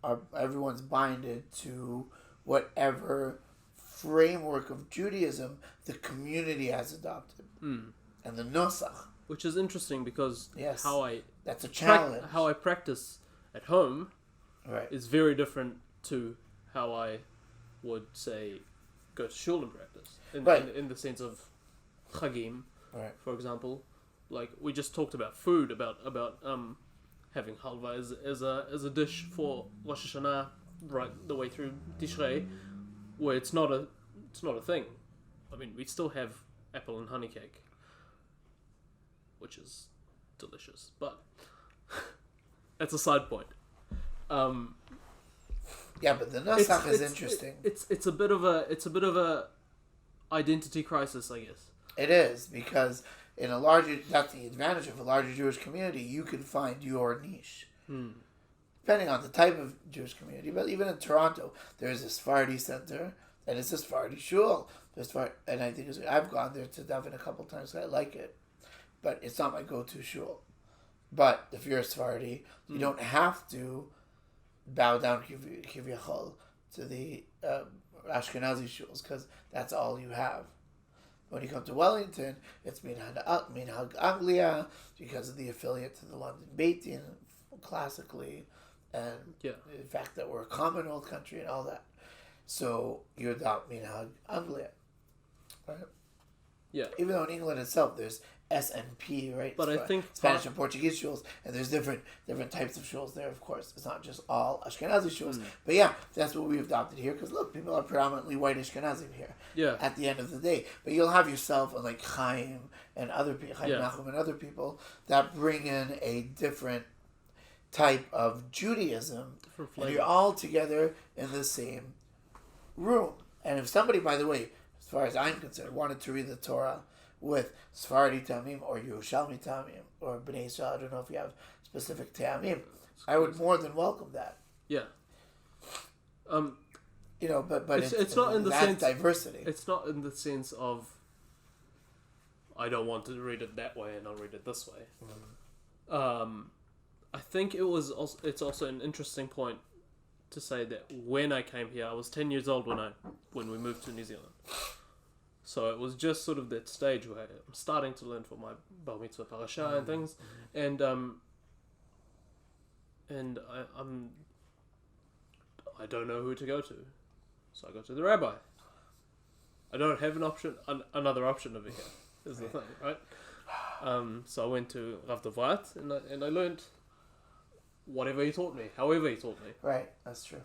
are, everyone's binded to whatever framework of Judaism the community has adopted. And the Nosach. Which is interesting because Yes. That's a how challenge. I practice at home Right. is very different to how I would say go to shul and practice. Right. In the sense of chagim, Right. for example. Like we just talked about food, about having halva as a dish for Rosh Hashanah right the way through Tishrei, where it's not a thing. I mean, we still have apple and honey cake, which is delicious, but that's a side point. Yeah, but the Nosach is interesting. It's a bit of a identity crisis, I guess. It is, because in a larger, that's the advantage of a larger Jewish community, you can find your niche. Depending on the type of Jewish community, but even in Toronto, there's a Sephardi center, and it's a Sephardi shul. And I think I've gone there to daven a couple times, so I like it. But it's not my go-to shul. But if you're a Sephardi, you don't have to bow down kivyachol to the Ashkenazi shuls, because that's all you have. When you come to Wellington, it's Minhag Anglia, because of the affiliate to the London Beit Din, classically, and the fact that we're a Commonwealth country and all that. So you're not Minhag Anglia, right? Yeah. Even though in England itself there's SNP, right? But I think Spanish and Portuguese shuls, and there's different types of shuls there. Of course, it's not just all Ashkenazi shuls. But yeah, that's what we've adopted here. Because look, people are predominantly white Ashkenazim here. Yeah. At the end of the day, but you'll have yourself and like Chaim and other people, Chaim Nachum and other people that bring in a different type of Judaism, and you're all together in the same room. And if somebody, by the way, as far as I'm concerned, wanted to read the Torah with Sephardi Tamim or Yerushalmi Tamim or Bnei Israel, I don't know if you have specific Tamim, I would more than welcome that. Yeah. You know, but it's not in the sense diversity. It's not in the sense of I don't want to read it that way and I'll read it this way. I think it's also an interesting point to say that when I came here, I was 10 years old when we moved to New Zealand. So it was just sort of that stage where I'm starting to learn for my bar mitzvah parasha and things, and I don't know who to go to, so I go to the rabbi. I don't have another option over here. Is the thing, right? So I went to Rav Dovrat and I learned whatever he taught me, however he taught me. Right, that's true.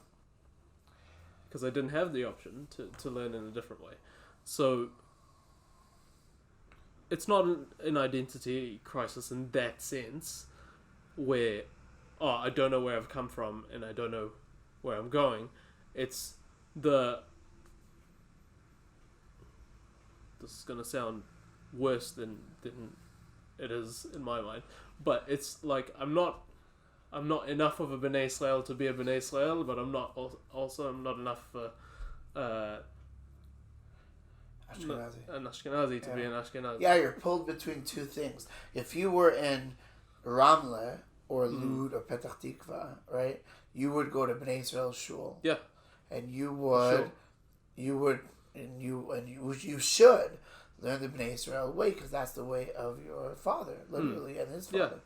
Because I didn't have the option to learn in a different way. So it's not an identity crisis in that sense, where I don't know where I've come from and I don't know where I'm going. It's this is gonna sound worse than it is in my mind, but it's like I'm not enough of a Bnei Israel to be a Bnei Israel, but I'm not enough of an Ashkenazi to be an Ashkenazi. Yeah, you're pulled between two things. If you were in Ramle or Lud or Petach Tikva, right, you would go to Bnei Israel shul. Yeah, and you should learn the Bnei Israel way, because that's the way of your father, literally, and his father.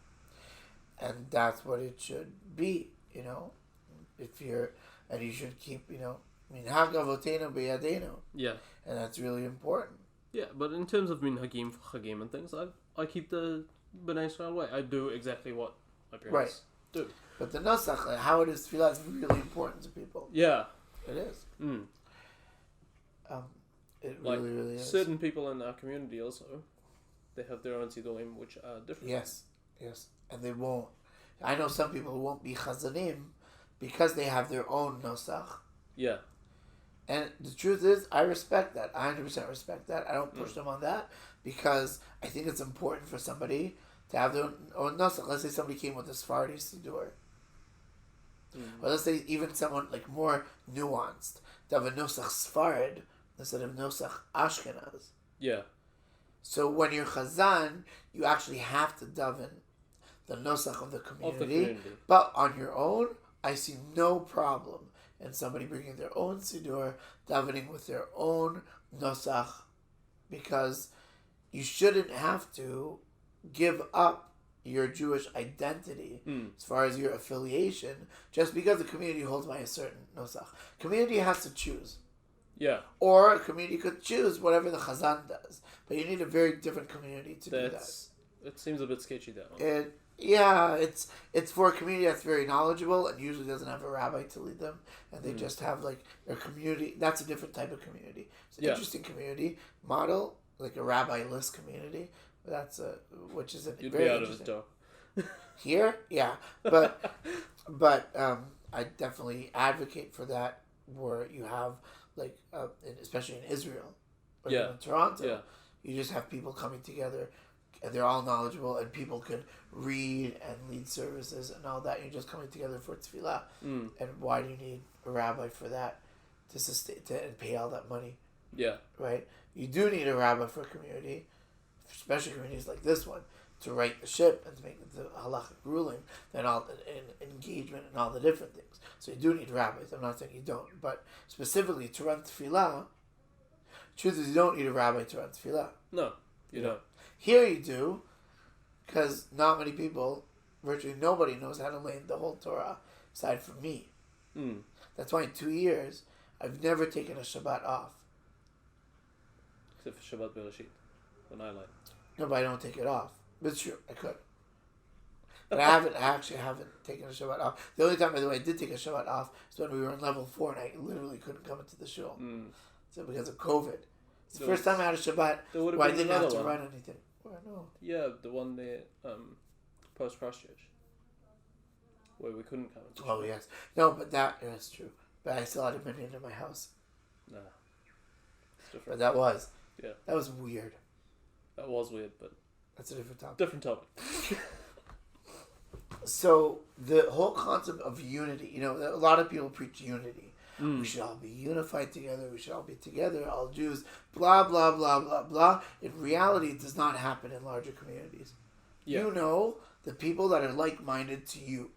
Yeah. And that's what it should be, you know. And you should keep, you know, Minhag Avotenu B'Yadenu. Yeah. And that's really important. Yeah, but in terms of minhagim for chagim and things, I keep the Bnei Israel way. I do exactly what my parents do. But the Nosach, how it is tefillah, is really important to people. Yeah. It is. It like really is. Certain people in our community also, they have their own sidurim which are different. Yes. And they won't. I know some people who won't be chazanim because they have their own Nosach. Yeah. And the truth is, I respect that. I 100% respect that. I don't push them on that, because I think it's important for somebody to have their own nusach. Let's say somebody came with a Sephardi siddur. Or let's say even someone like more nuanced, to have a nusach Sfarad instead of nusach Ashkenaz. Yeah. So when you're chazan, you actually have to daven the nusach of the community. But on your own, I see no problem in somebody bringing their own siddur, davening with their own nusach, because you shouldn't have to give up your Jewish identity as far as your affiliation just because the community holds by a certain nusach. Community has to choose. Yeah. Or a community could choose whatever the chazan does. But you need a very different community to do that. It seems a bit sketchy, that one. It's for a community that's very knowledgeable and usually doesn't have a rabbi to lead them. And they just have like their community. That's a different type of community. It's an interesting community model, like a rabbi-less community. That's which is You'd very be out of interesting. his dough. Here, yeah, but I definitely advocate for that, where you have like especially in Israel, or in Toronto, you just have people coming together, and they're all knowledgeable, and people could read and lead services and all that. You're just coming together for tefillah, and why do you need a rabbi for that to sustain and pay all that money? Yeah, right. You do need a rabbi for a community, especially communities like this one, to right the ship and to make the halachic ruling and all the engagement and all the different things. So you do need rabbis. I'm not saying you don't, but specifically to run tefillah, truth is you don't need a rabbi to run tefillah. No, you don't. Here you do, because not many people, virtually nobody knows how to learn the whole Torah aside from me. That's why in 2 years I've never taken a Shabbat off. Except for Shabbat Bereshit, when I like. No, but I don't take it off. But it's true, I could. But I actually haven't taken a Shabbat off. The only time, by the way, I did take a Shabbat off is when we were in level 4 and I literally couldn't come into the shul. So because of COVID. It's the first time I had a Shabbat where I didn't have to run anything. Well, no. Yeah, the one there, post Christchurch, where we couldn't come into Oh, yes. No, but that's true. But I still had a minyan in my house. Nah. It's different. But that was. Yeah. That was weird. That was weird, but... That's a different topic. Different topic. So, the whole concept of unity, a lot of people preach unity. We should all be unified together. We should all be together, all Jews, blah, blah, blah, blah, blah. In reality, it does not happen in larger communities. Yeah. The people that are like-minded to you.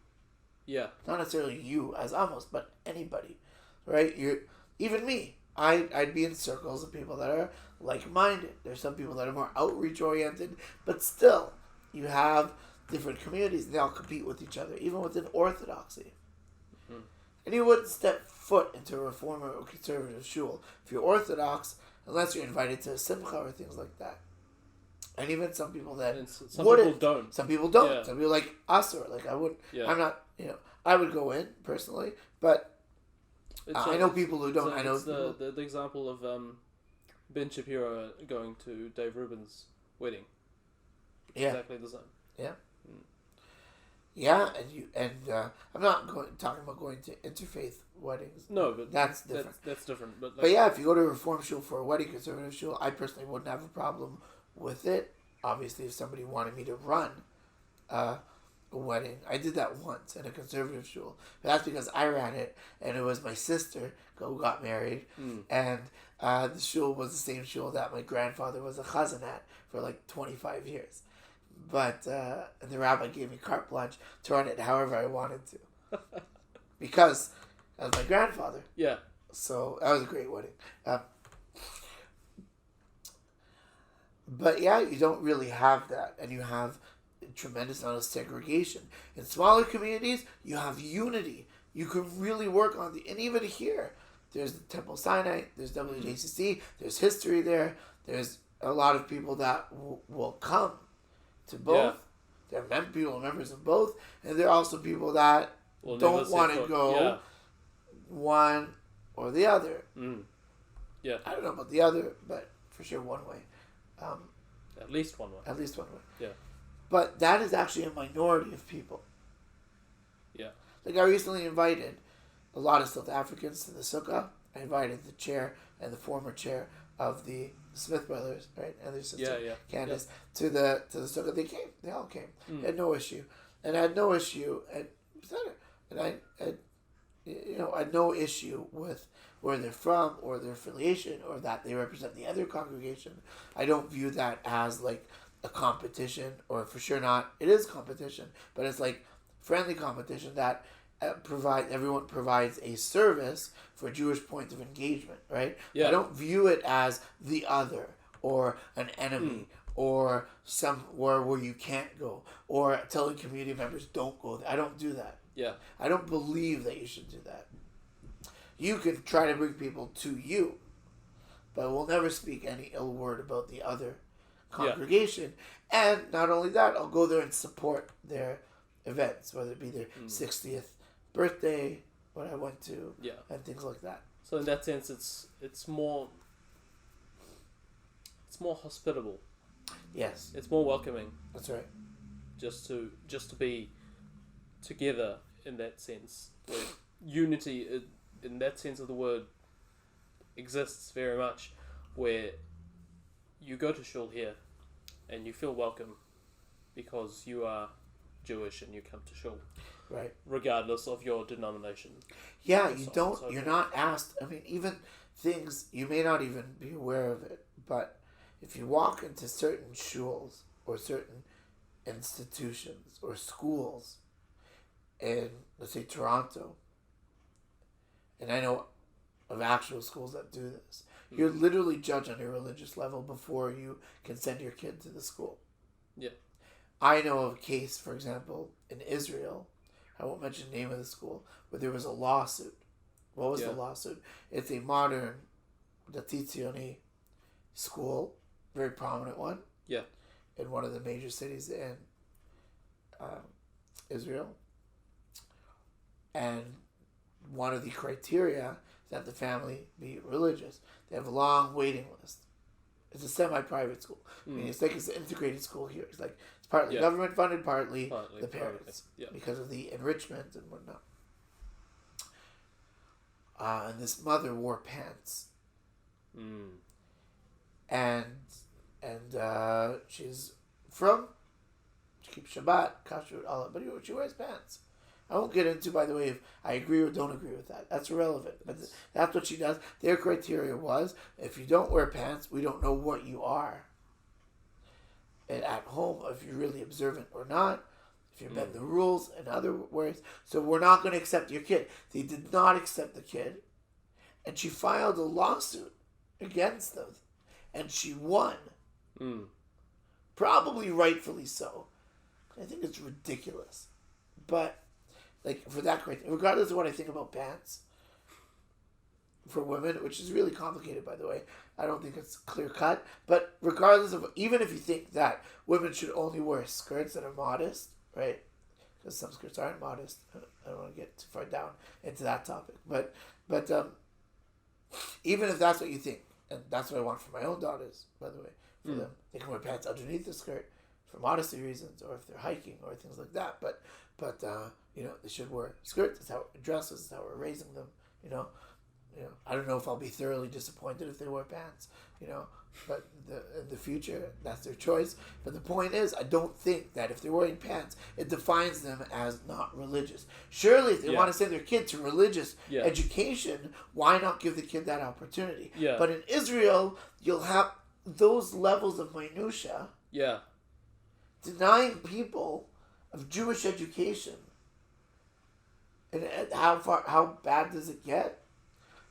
Yeah. Not necessarily you as Amos, but anybody, right? Even me. I'd be in circles of people that are like-minded. There's some people that are more outreach-oriented, but still, you have different communities, and they all compete with each other, even within Orthodoxy. And you wouldn't step foot into a reformer or conservative shul if you're Orthodox, unless you're invited to a simcha or things like that. And even some people that wouldn't. People don't. Some people don't. Yeah. Some people like us, or like I wouldn't. Yeah. I'm not, I would go in, personally, but I know people who don't. I know people. The example of Ben Shapiro going to Dave Rubin's wedding. Yeah. Exactly the same. Yeah. Yeah, and I'm not talking about going to interfaith weddings. No, but that's different. That's different. But yeah, if you go to a Reform shul for a wedding, conservative shul, I personally wouldn't have a problem with it. Obviously, if somebody wanted me to run a wedding, I did that once in a conservative shul. But that's because I ran it, and it was my sister who got married, and the shul was the same shul that my grandfather was a chazan at for like 25 years. But the rabbi gave me carte blanche to run it however I wanted to. Because that was my grandfather. Yeah. So that was a great wedding. But yeah, you don't really have that. And you have a tremendous amount of segregation. In smaller communities, you have unity. You can really work on and even here, there's the Temple Sinai, there's WJCC, there's history there, there's a lot of people that will come to both. Yeah. There are members of both, and there are also people that don't want to go one or the other. Yeah. I don't know about the other, but for sure one way. At least one way. At least one way. Yeah. But that is actually a minority of people. Yeah. Like I recently invited a lot of South Africans to the sukkah. I invited the chair and the former chair of the Smith brothers, right, and their sister Candace to the sukkah. They all came. They had no issue, and I had no issue I had no issue with where they're from or their affiliation or that they represent the other congregation. I don't view that as like a competition, or for sure not. It is competition, but it's like friendly competition that everyone provides a service for a Jewish point of engagement, right? I don't view it as the other or an enemy or somewhere where you can't go or telling community members don't go there. I don't do that. I don't believe that you should do that. You can try to bring people to you, but we'll never speak any ill word about the other congregation. And not only that, I'll go there and support their events, whether it be their 60th birthday, what I went to, and things like that. So in that sense, it's more hospitable. Yes, it's more welcoming. That's right. Just to be together in that sense, where unity in that sense of the word exists very much, where you go to shul here and you feel welcome because you are Jewish and you come to shul, right? Regardless of your denomination. Yeah, you're not asked. I mean, even things you may not even be aware of it, but if you walk into certain shuls or certain institutions or schools in, let's say, Toronto, and I know of actual schools that do this, you're literally judged on your religious level before you can send your kid to the school. Yeah. I know of a case, for example, in Israel, I won't mention the name of the school, but there was a lawsuit. What was the lawsuit? It's a modern Dati Tzioni school, very prominent one. Yeah. In one of the major cities in Israel. And one of the criteria is that the family be religious. They have a long waiting list. It's a semi-private school. I mean, it's like it's an integrated school here. It's like it's partly government funded, partly the parents, because of the enrichment and whatnot. And this mother wore pants, and she's she keeps Shabbat, kashrut, all that, but she wears pants. I won't get into, by the way, if I agree or don't agree with that. That's irrelevant. But that's what she does. Their criteria was, if you don't wear pants, we don't know what you are. And at home, if you're really observant or not, if you bend the rules, in other words. So we're not going to accept your kid. They did not accept the kid. And she filed a lawsuit against them. And she won. Probably rightfully so. I think it's ridiculous. But like, for that criteria, regardless of what I think about pants for women, which is really complicated, by the way, I don't think it's clear cut. But regardless of, even if you think that women should only wear skirts that are modest, right? Because some skirts aren't modest. I don't want to get too far down into that topic. But even if that's what you think, and that's what I want for my own daughters, by the way, for them, they can wear pants underneath the skirt for modesty reasons, or if they're hiking or things like that. But they should wear skirts. That's how we're dresses. That's how we're raising them. I don't know if I'll be thoroughly disappointed if they wear pants. But in the future, that's their choice. But the point is, I don't think that if they're wearing pants, it defines them as not religious. Surely, if they want to send their kid to religious education, why not give the kid that opportunity? Yeah. But in Israel, you'll have those levels of minutia. Yeah. Denying people of Jewish education. And how bad does it get?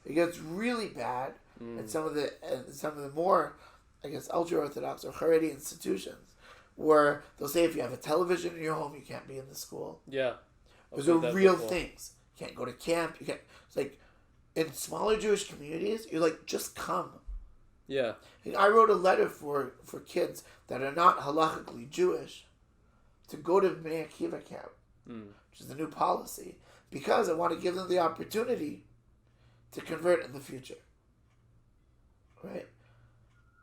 It gets really bad. And some of the more, I guess, ultra-Orthodox or Haredi institutions, where they'll say if you have a television in your home, you can't be in the school. Yeah. Those are real things. You can't go to camp. You can't. It's like, in smaller Jewish communities, you're like, just come. Yeah. And I wrote a letter for kids that are not halakhically Jewish to go to Bnei Akiva camp, which is the new policy, because I want to give them the opportunity to convert in the future. Right?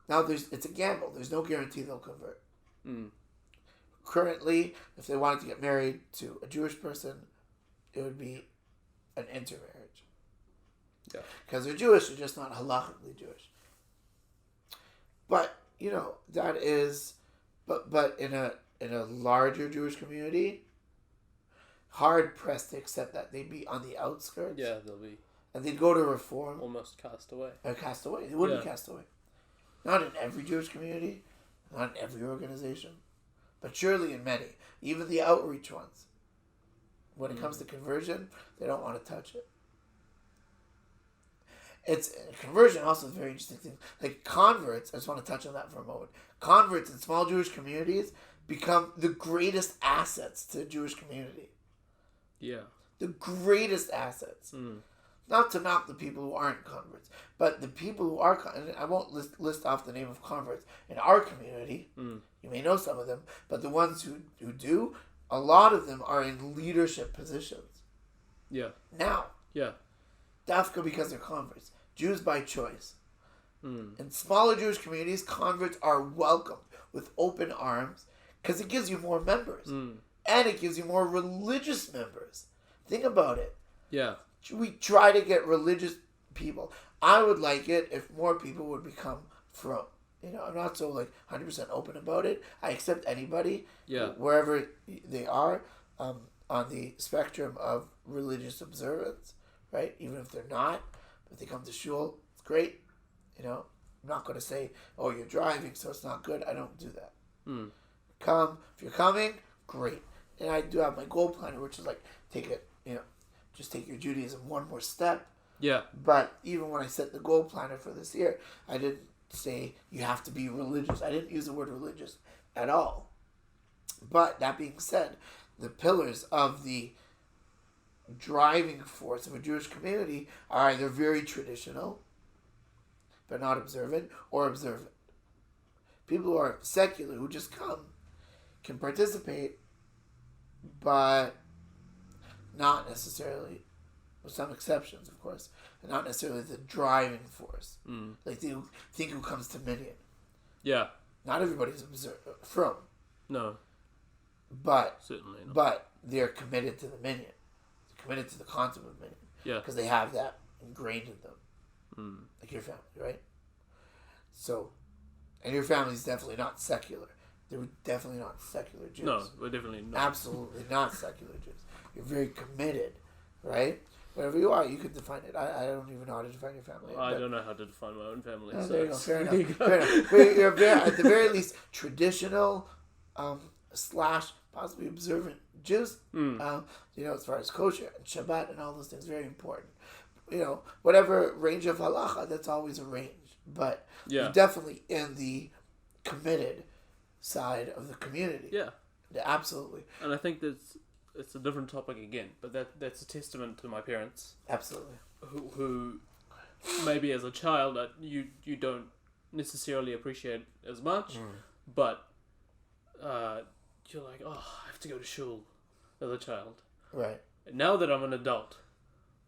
Now, it's a gamble. There's no guarantee they'll convert. Currently, if they wanted to get married to a Jewish person, it would be an intermarriage. Yeah. Because they're Jewish, they're just not halakhically Jewish. that is, but in a larger Jewish community, hard pressed to accept that they'd be on the outskirts. Yeah, they'll be And they'd go to reform almost cast away. or cast away. They wouldn't be cast away. Not in every Jewish community, not in every organization, but surely in many, even the outreach ones. When it comes to conversion, they don't want to touch it. It's conversion also is a very interesting thing. Like converts, I just want to touch on that for a moment. Converts in small Jewish communities become the greatest assets to the Jewish community. Yeah. The greatest assets. Not to knock the people who aren't converts, but the people who are, and I won't list off the name of converts in our community. You may know some of them, but the ones who do, a lot of them are in leadership positions. Yeah. Now, Yeah. Dafka because they're converts. Jews by choice. In smaller Jewish communities, converts are welcomed with open arms because it gives you more members. And it gives you more religious members. Think about it. Yeah. We try to get religious people. I would like it if more people would become from. I'm not so 100% open about it. I accept anybody, wherever they are, on the spectrum of religious observance, right? Even if they're not, if they come to shul, it's great. I'm not going to say, "Oh, you're driving, so it's not good." I don't do that. Come if you're coming, great. And I do have my goal planner, which is just take your Judaism one more step. Yeah. But even when I set the goal planner for this year, I didn't say you have to be religious. I didn't use the word religious at all. But that being said, the pillars of the driving force of a Jewish community are either very traditional, but not observant, or observant. People who are secular, who just come, can participate, but not necessarily, with some exceptions, of course, and not necessarily the driving force. Like they think who comes to Minyan. Yeah. Not everybody's from. No. But certainly not. But they're committed to the Minyan. They're committed to the concept of Minyan. Yeah. Because they have that ingrained in them. Like your family, right? So, and your family's definitely not secular. They were definitely not secular Jews. No, we're definitely not. Absolutely not secular Jews. You're very committed, right? Whatever you are, you can define it. I don't even know how to define your family. I don't know how to define my own family. Oh, So there you go. Fair enough. Fair enough. But you're at the very least traditional / possibly observant Jews. As far as kosher and Shabbat and all those things, very important. Whatever range of halacha, that's always a range. But you're definitely in the committed side of the community. Yeah. Absolutely. And I think it's a different topic again, but that's a testament to my parents. Absolutely. Who maybe as a child you don't necessarily appreciate as much, but you're like, oh, I have to go to shul as a child. Right. And now that I'm an adult,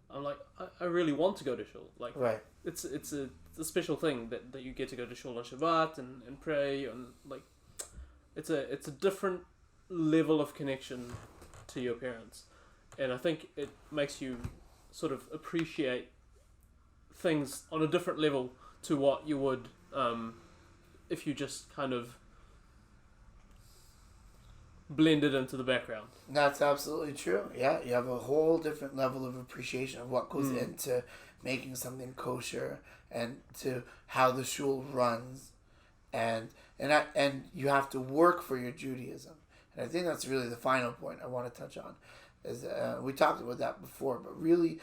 I'm like, I really want to go to shul. Like, right. It's a special thing that you get to go to shul on Shabbat and pray, and like it's a different level of connection to your parents, and I think it makes you sort of appreciate things on a different level to what you would if you just kind of blended into the background. That's absolutely true. Yeah, you have a whole different level of appreciation of what goes into making something kosher and to how the shul runs, and you have to work for your Judaism. And I think that's really the final point I want to touch on. Is we talked about that before, but really,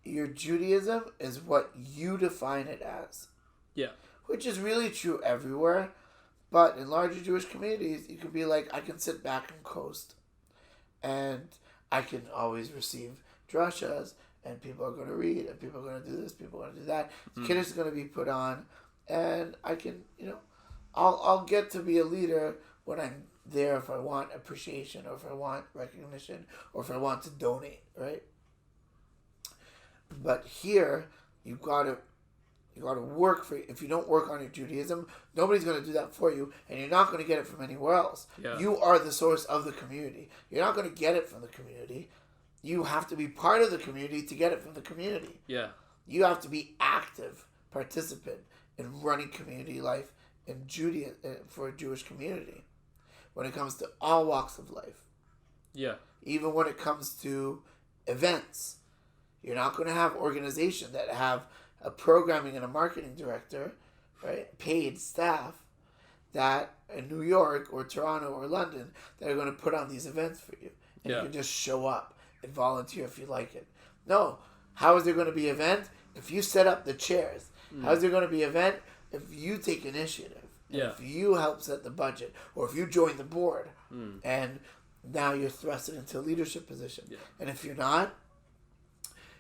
your Judaism is what you define it as. Yeah. Which is really true everywhere. But in larger Jewish communities, you could be like, I can sit back and coast. And I can always receive drashas, and people are going to read, and people are going to do this, people are going to do that. The kiddush is going to be put on, and I can, I'll get to be a leader when I'm there if I want appreciation, or if I want recognition, or if I want to donate, right? But here, you got to work for it. If you don't work on your Judaism, nobody's going to do that for you, and you're not going to get it from anywhere else. Yeah. You are the source of the community. You're not going to get it from the community. You have to be part of the community to get it from the community. Yeah. You have to be active participant in running community life in for a Jewish community when it comes to all walks of life. Yeah. Even when it comes to events. You're not going to have organizations that have a programming and a marketing director, right? Paid staff that in New York or Toronto or London that are going to put on these events for you. And you can just show up and volunteer if you like it. No. How is there going to be an event if you set up the chairs? How is there going to be an event if you take initiative? If you help set the budget or if you join the board and now you're thrusted into a leadership position. Yeah. And if you're not,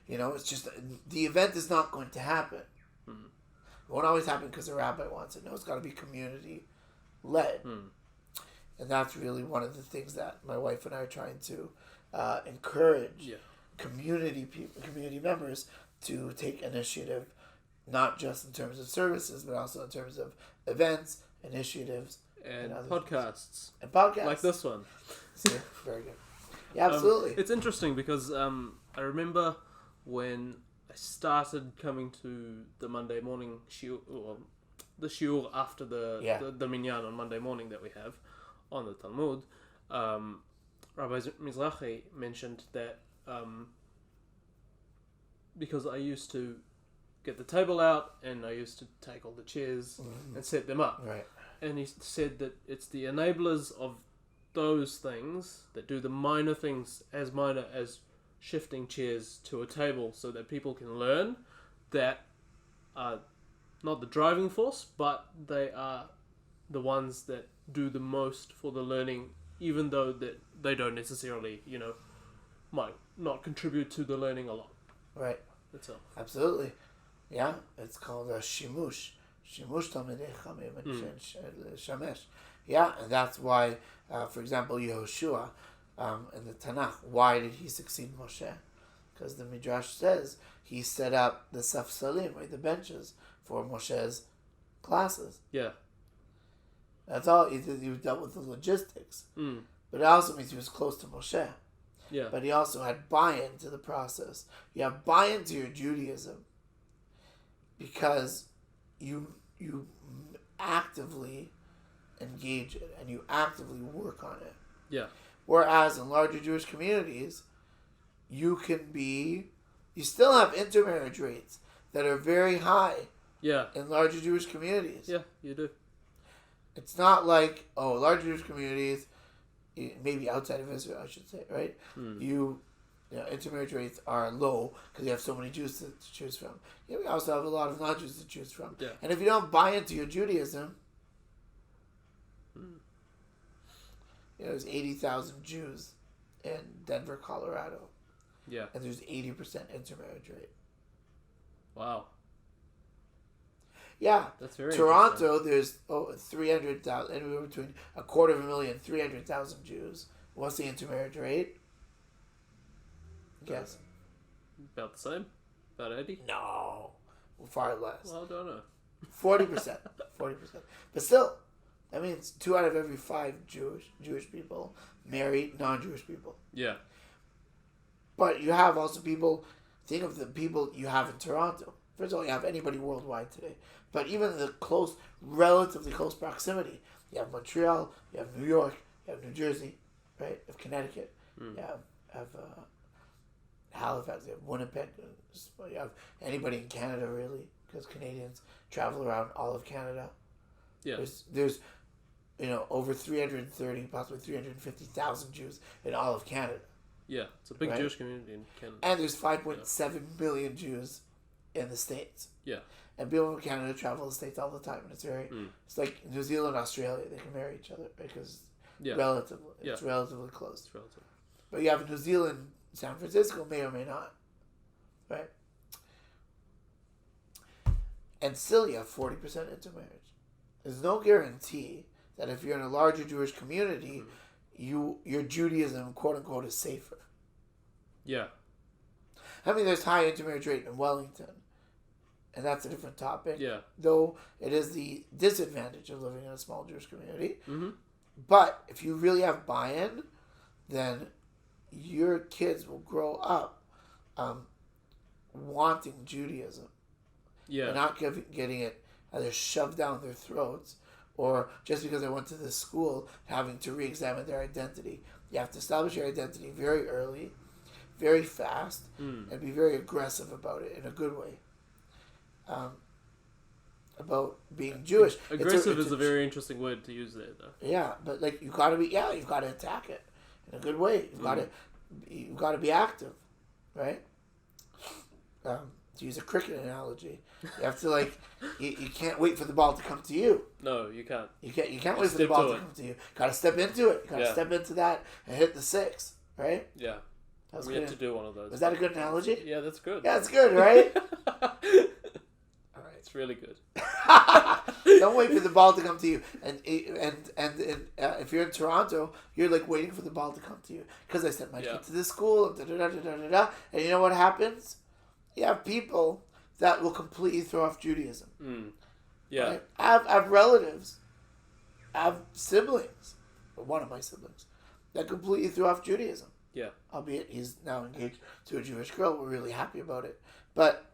it's just the event is not going to happen. It won't always happen because the rabbi wants it. No, it's got to be community led. And that's really one of the things that my wife and I are trying to encourage community members to take initiative, not just in terms of services, but also in terms of events, initiatives, and podcasts. Things. And podcasts. Like this one. See? Very good. Yeah, absolutely. It's interesting because I remember when I started coming to the Monday morning shiur, or the shiur after the minyan on Monday morning that we have on the Talmud, Rabbi Mizrahi mentioned that because I used to get the table out and I used to take all the chairs and set them up. Right. And he said that it's the enablers of those things that do the minor things as minor as shifting chairs to a table so that people can learn that are not the driving force, but they are the ones that do the most for the learning, even though that they don't necessarily, might not contribute to the learning a lot. Right. Itself. Absolutely. Yeah, it's called shimush. Shimush Talmidei Chachamim Shamesh. Yeah, and that's why, for example, Yehoshua in the Tanakh, why did he succeed Moshe? Because the Midrash says he set up the safsalim, right, the benches, for Moshe's classes. Yeah. That's all. He dealt with the logistics. But it also means he was close to Moshe. Yeah. But he also had buy-in to the process. You have buy-in to your Judaism because you actively engage it and you actively work on it. Yeah. Whereas in larger Jewish communities, you still have intermarriage rates that are very high. Yeah. In larger Jewish communities. Yeah, you do. It's not like, larger Jewish communities, maybe outside of Israel, I should say, right? Intermarriage rates are low because you have so many Jews to choose from. Yeah, we also have a lot of non-Jews to choose from. Yeah. And if you don't buy into your Judaism, there's 80,000 Jews in Denver, Colorado. Yeah. And there's 80% intermarriage rate. Wow. Yeah. That's very Toronto, there's 300,000, anywhere between 250,000, 300,000 Jews. What's the intermarriage rate? Guess. About the same? About 80? No. Far less. Well, I don't know. 40%. 40%. But still, that means 2 out of every 5 Jewish people marry non-Jewish people. Yeah. But you have also people, think of the people you have in Toronto. First of all, you have anybody worldwide today. But even the relatively close proximity, you have Montreal, you have New York, you have New Jersey, right? You have Connecticut, you have Halifax, you have Winnipeg, you have anybody in Canada, really, because Canadians travel around all of Canada. Yeah. There's over 330, possibly 350,000 Jews in all of Canada. Yeah, it's a big Jewish community in Canada. And there's 5.7 million Jews in the States. Yeah. And people from Canada travel to the States all the time, and it's like New Zealand, Australia, they can marry each other because it's relatively close. It's relative. But you have New Zealand, San Francisco may or may not, right? And still you have 40% intermarriage. There's no guarantee that if you're in a larger Jewish community, your Judaism, quote unquote, is safer. Yeah. I mean, there's high intermarriage rate in Wellington, and that's a different topic. Yeah. Though it is the disadvantage of living in a small Jewish community. Mm-hmm. But if you really have buy-in, then your kids will grow up wanting Judaism. Yeah. And not getting it either shoved down their throats or just because I went to this school, having to re-examine their identity. You have to establish your identity very early, very fast, and be very aggressive about it in a good way. About being Jewish. Aggressive is a very interesting word to use there, though. Yeah, but like you've got to attack it in a good way. You've got to be active, right? To use a cricket analogy, you have to you can't wait for the ball to come to you. No, you can't. You can't wait for the ball to come to you. Got to step into it. Got to step into that and hit the six, right? Yeah. We had to do one of those. Was that a good analogy? Yeah, that's good. Yeah, it's good, right? All right, it's really good. Don't wait for the ball to come to you. And if you're in Toronto, you're like waiting for the ball to come to you because I sent my kid to this school. And you know what happens? You have people that will completely throw off Judaism. Yeah. Right? I have relatives, I have siblings, or one of my siblings, that completely threw off Judaism. Yeah. Albeit he's now engaged to a Jewish girl. We're really happy about it. But,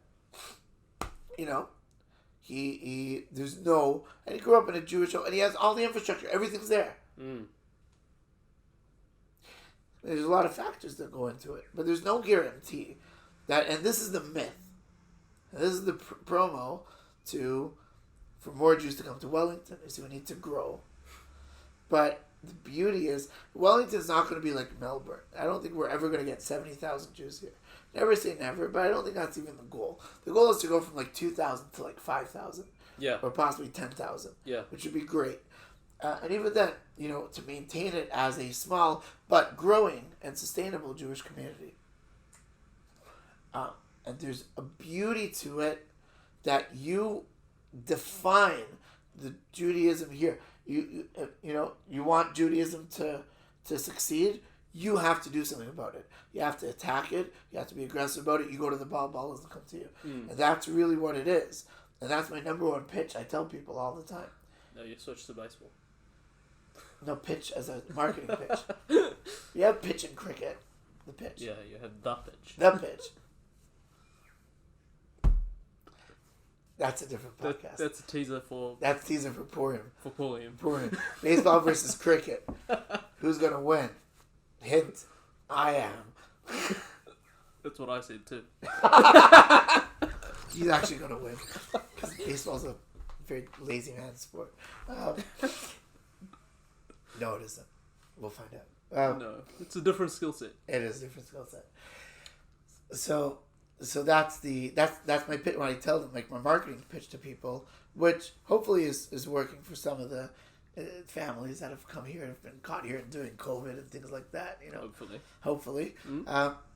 he there's no, and he grew up in a Jewish home, and he has all the infrastructure. Everything's there. There's a lot of factors that go into it. But there's no guarantee that, and this is the myth. This is the promo for more Jews to come to Wellington. Is we need to grow. But the beauty is, Wellington's not going to be like Melbourne. I don't think we're ever going to get 70,000 Jews here. Never say never, but I don't think that's even the goal. The goal is to go from 2,000 to 5,000. Yeah. Or possibly 10,000. Yeah. Which would be great. And even then, to maintain it as a small but growing and sustainable Jewish community. And there's a beauty to it that you define the Judaism here. You want Judaism to succeed, you have to do something about it. You have to attack it. You have to be aggressive about it. You go to the ball doesn't come to you. And that's really what it is. And that's my number one pitch. I tell people all the time. No, you switch to baseball. No, pitch as a marketing pitch. You have pitch in cricket. The pitch. Yeah, you have the pitch. The pitch. That's a different podcast. That's a teaser for... That's a teaser for Purim. For Purim. Baseball versus cricket. Who's going to win? Hint. I am. That's what I said too. He's actually going to win. Because baseball's a very lazy man's sport. No, it isn't. We'll find out. No, it's a different skill set. It is a different skill set. So that's my pitch when I tell them, my marketing pitch to people, which hopefully is working for some of the families that have come here and have been caught here during COVID and things like that. Hopefully.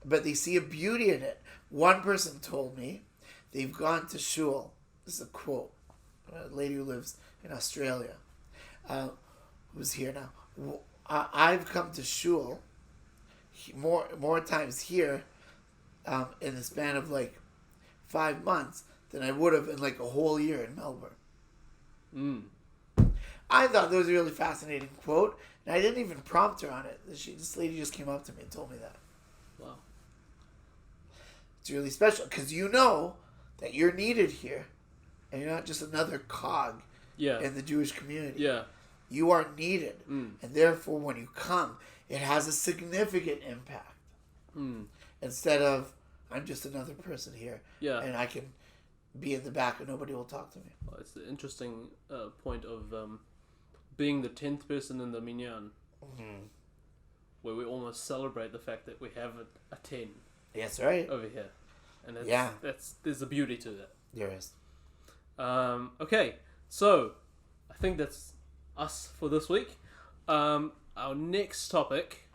But they see a beauty in it. One person told me they've gone to shul. This is a quote. A lady who lives in Australia, who's here now. I've come to shul more times here in the span of 5 months than I would have in a whole year in Melbourne. I thought that was a really fascinating quote, and I didn't even prompt her on it. This lady just came up to me and told me that. Wow. It's really special because you know that you're needed here, and you're not just another cog in the Jewish community. Yeah. You are needed, and therefore when you come, it has a significant impact. Instead of, I'm just another person here, and I can be in the back and nobody will talk to me. Well, it's the interesting point of being the 10th person in the minyan, where we almost celebrate the fact that we have a 10. That's right. Over here. And there's a beauty to that. There is. Okay, so I think that's us for this week. Our next topic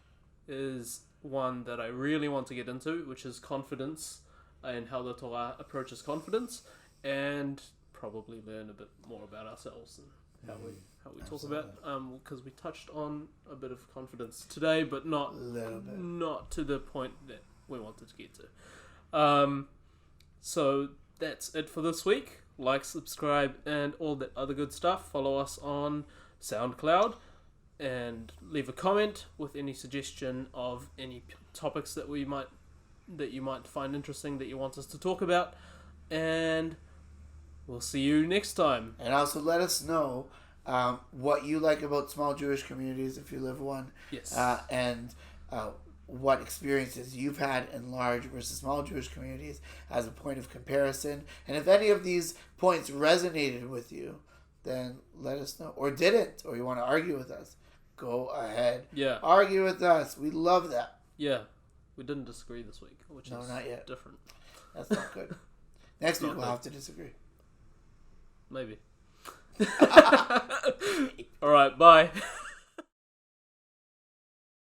is one that I really want to get into, which is confidence and how the Torah approaches confidence, and probably learn a bit more about ourselves and how we talk about, because we touched on a bit of confidence today, but not to the point that we wanted to get to. So that's it for this week. Like, subscribe, and all that other good stuff. Follow us on SoundCloud, and leave a comment with any suggestion of any topics that you might find interesting that you want us to talk about, and we'll see you next time. And also let us know what you like about small Jewish communities if you live one, Yes. and what experiences you've had in large versus small Jewish communities as a point of comparison. And if any of these points resonated with you, then let us know. Or didn't, or you want to argue with us, go ahead. Yeah. Argue with us. We love that. Yeah. We didn't disagree this week, which No, is not yet. different. That's not good. Next week Not we'll good. have to disagree. Maybe.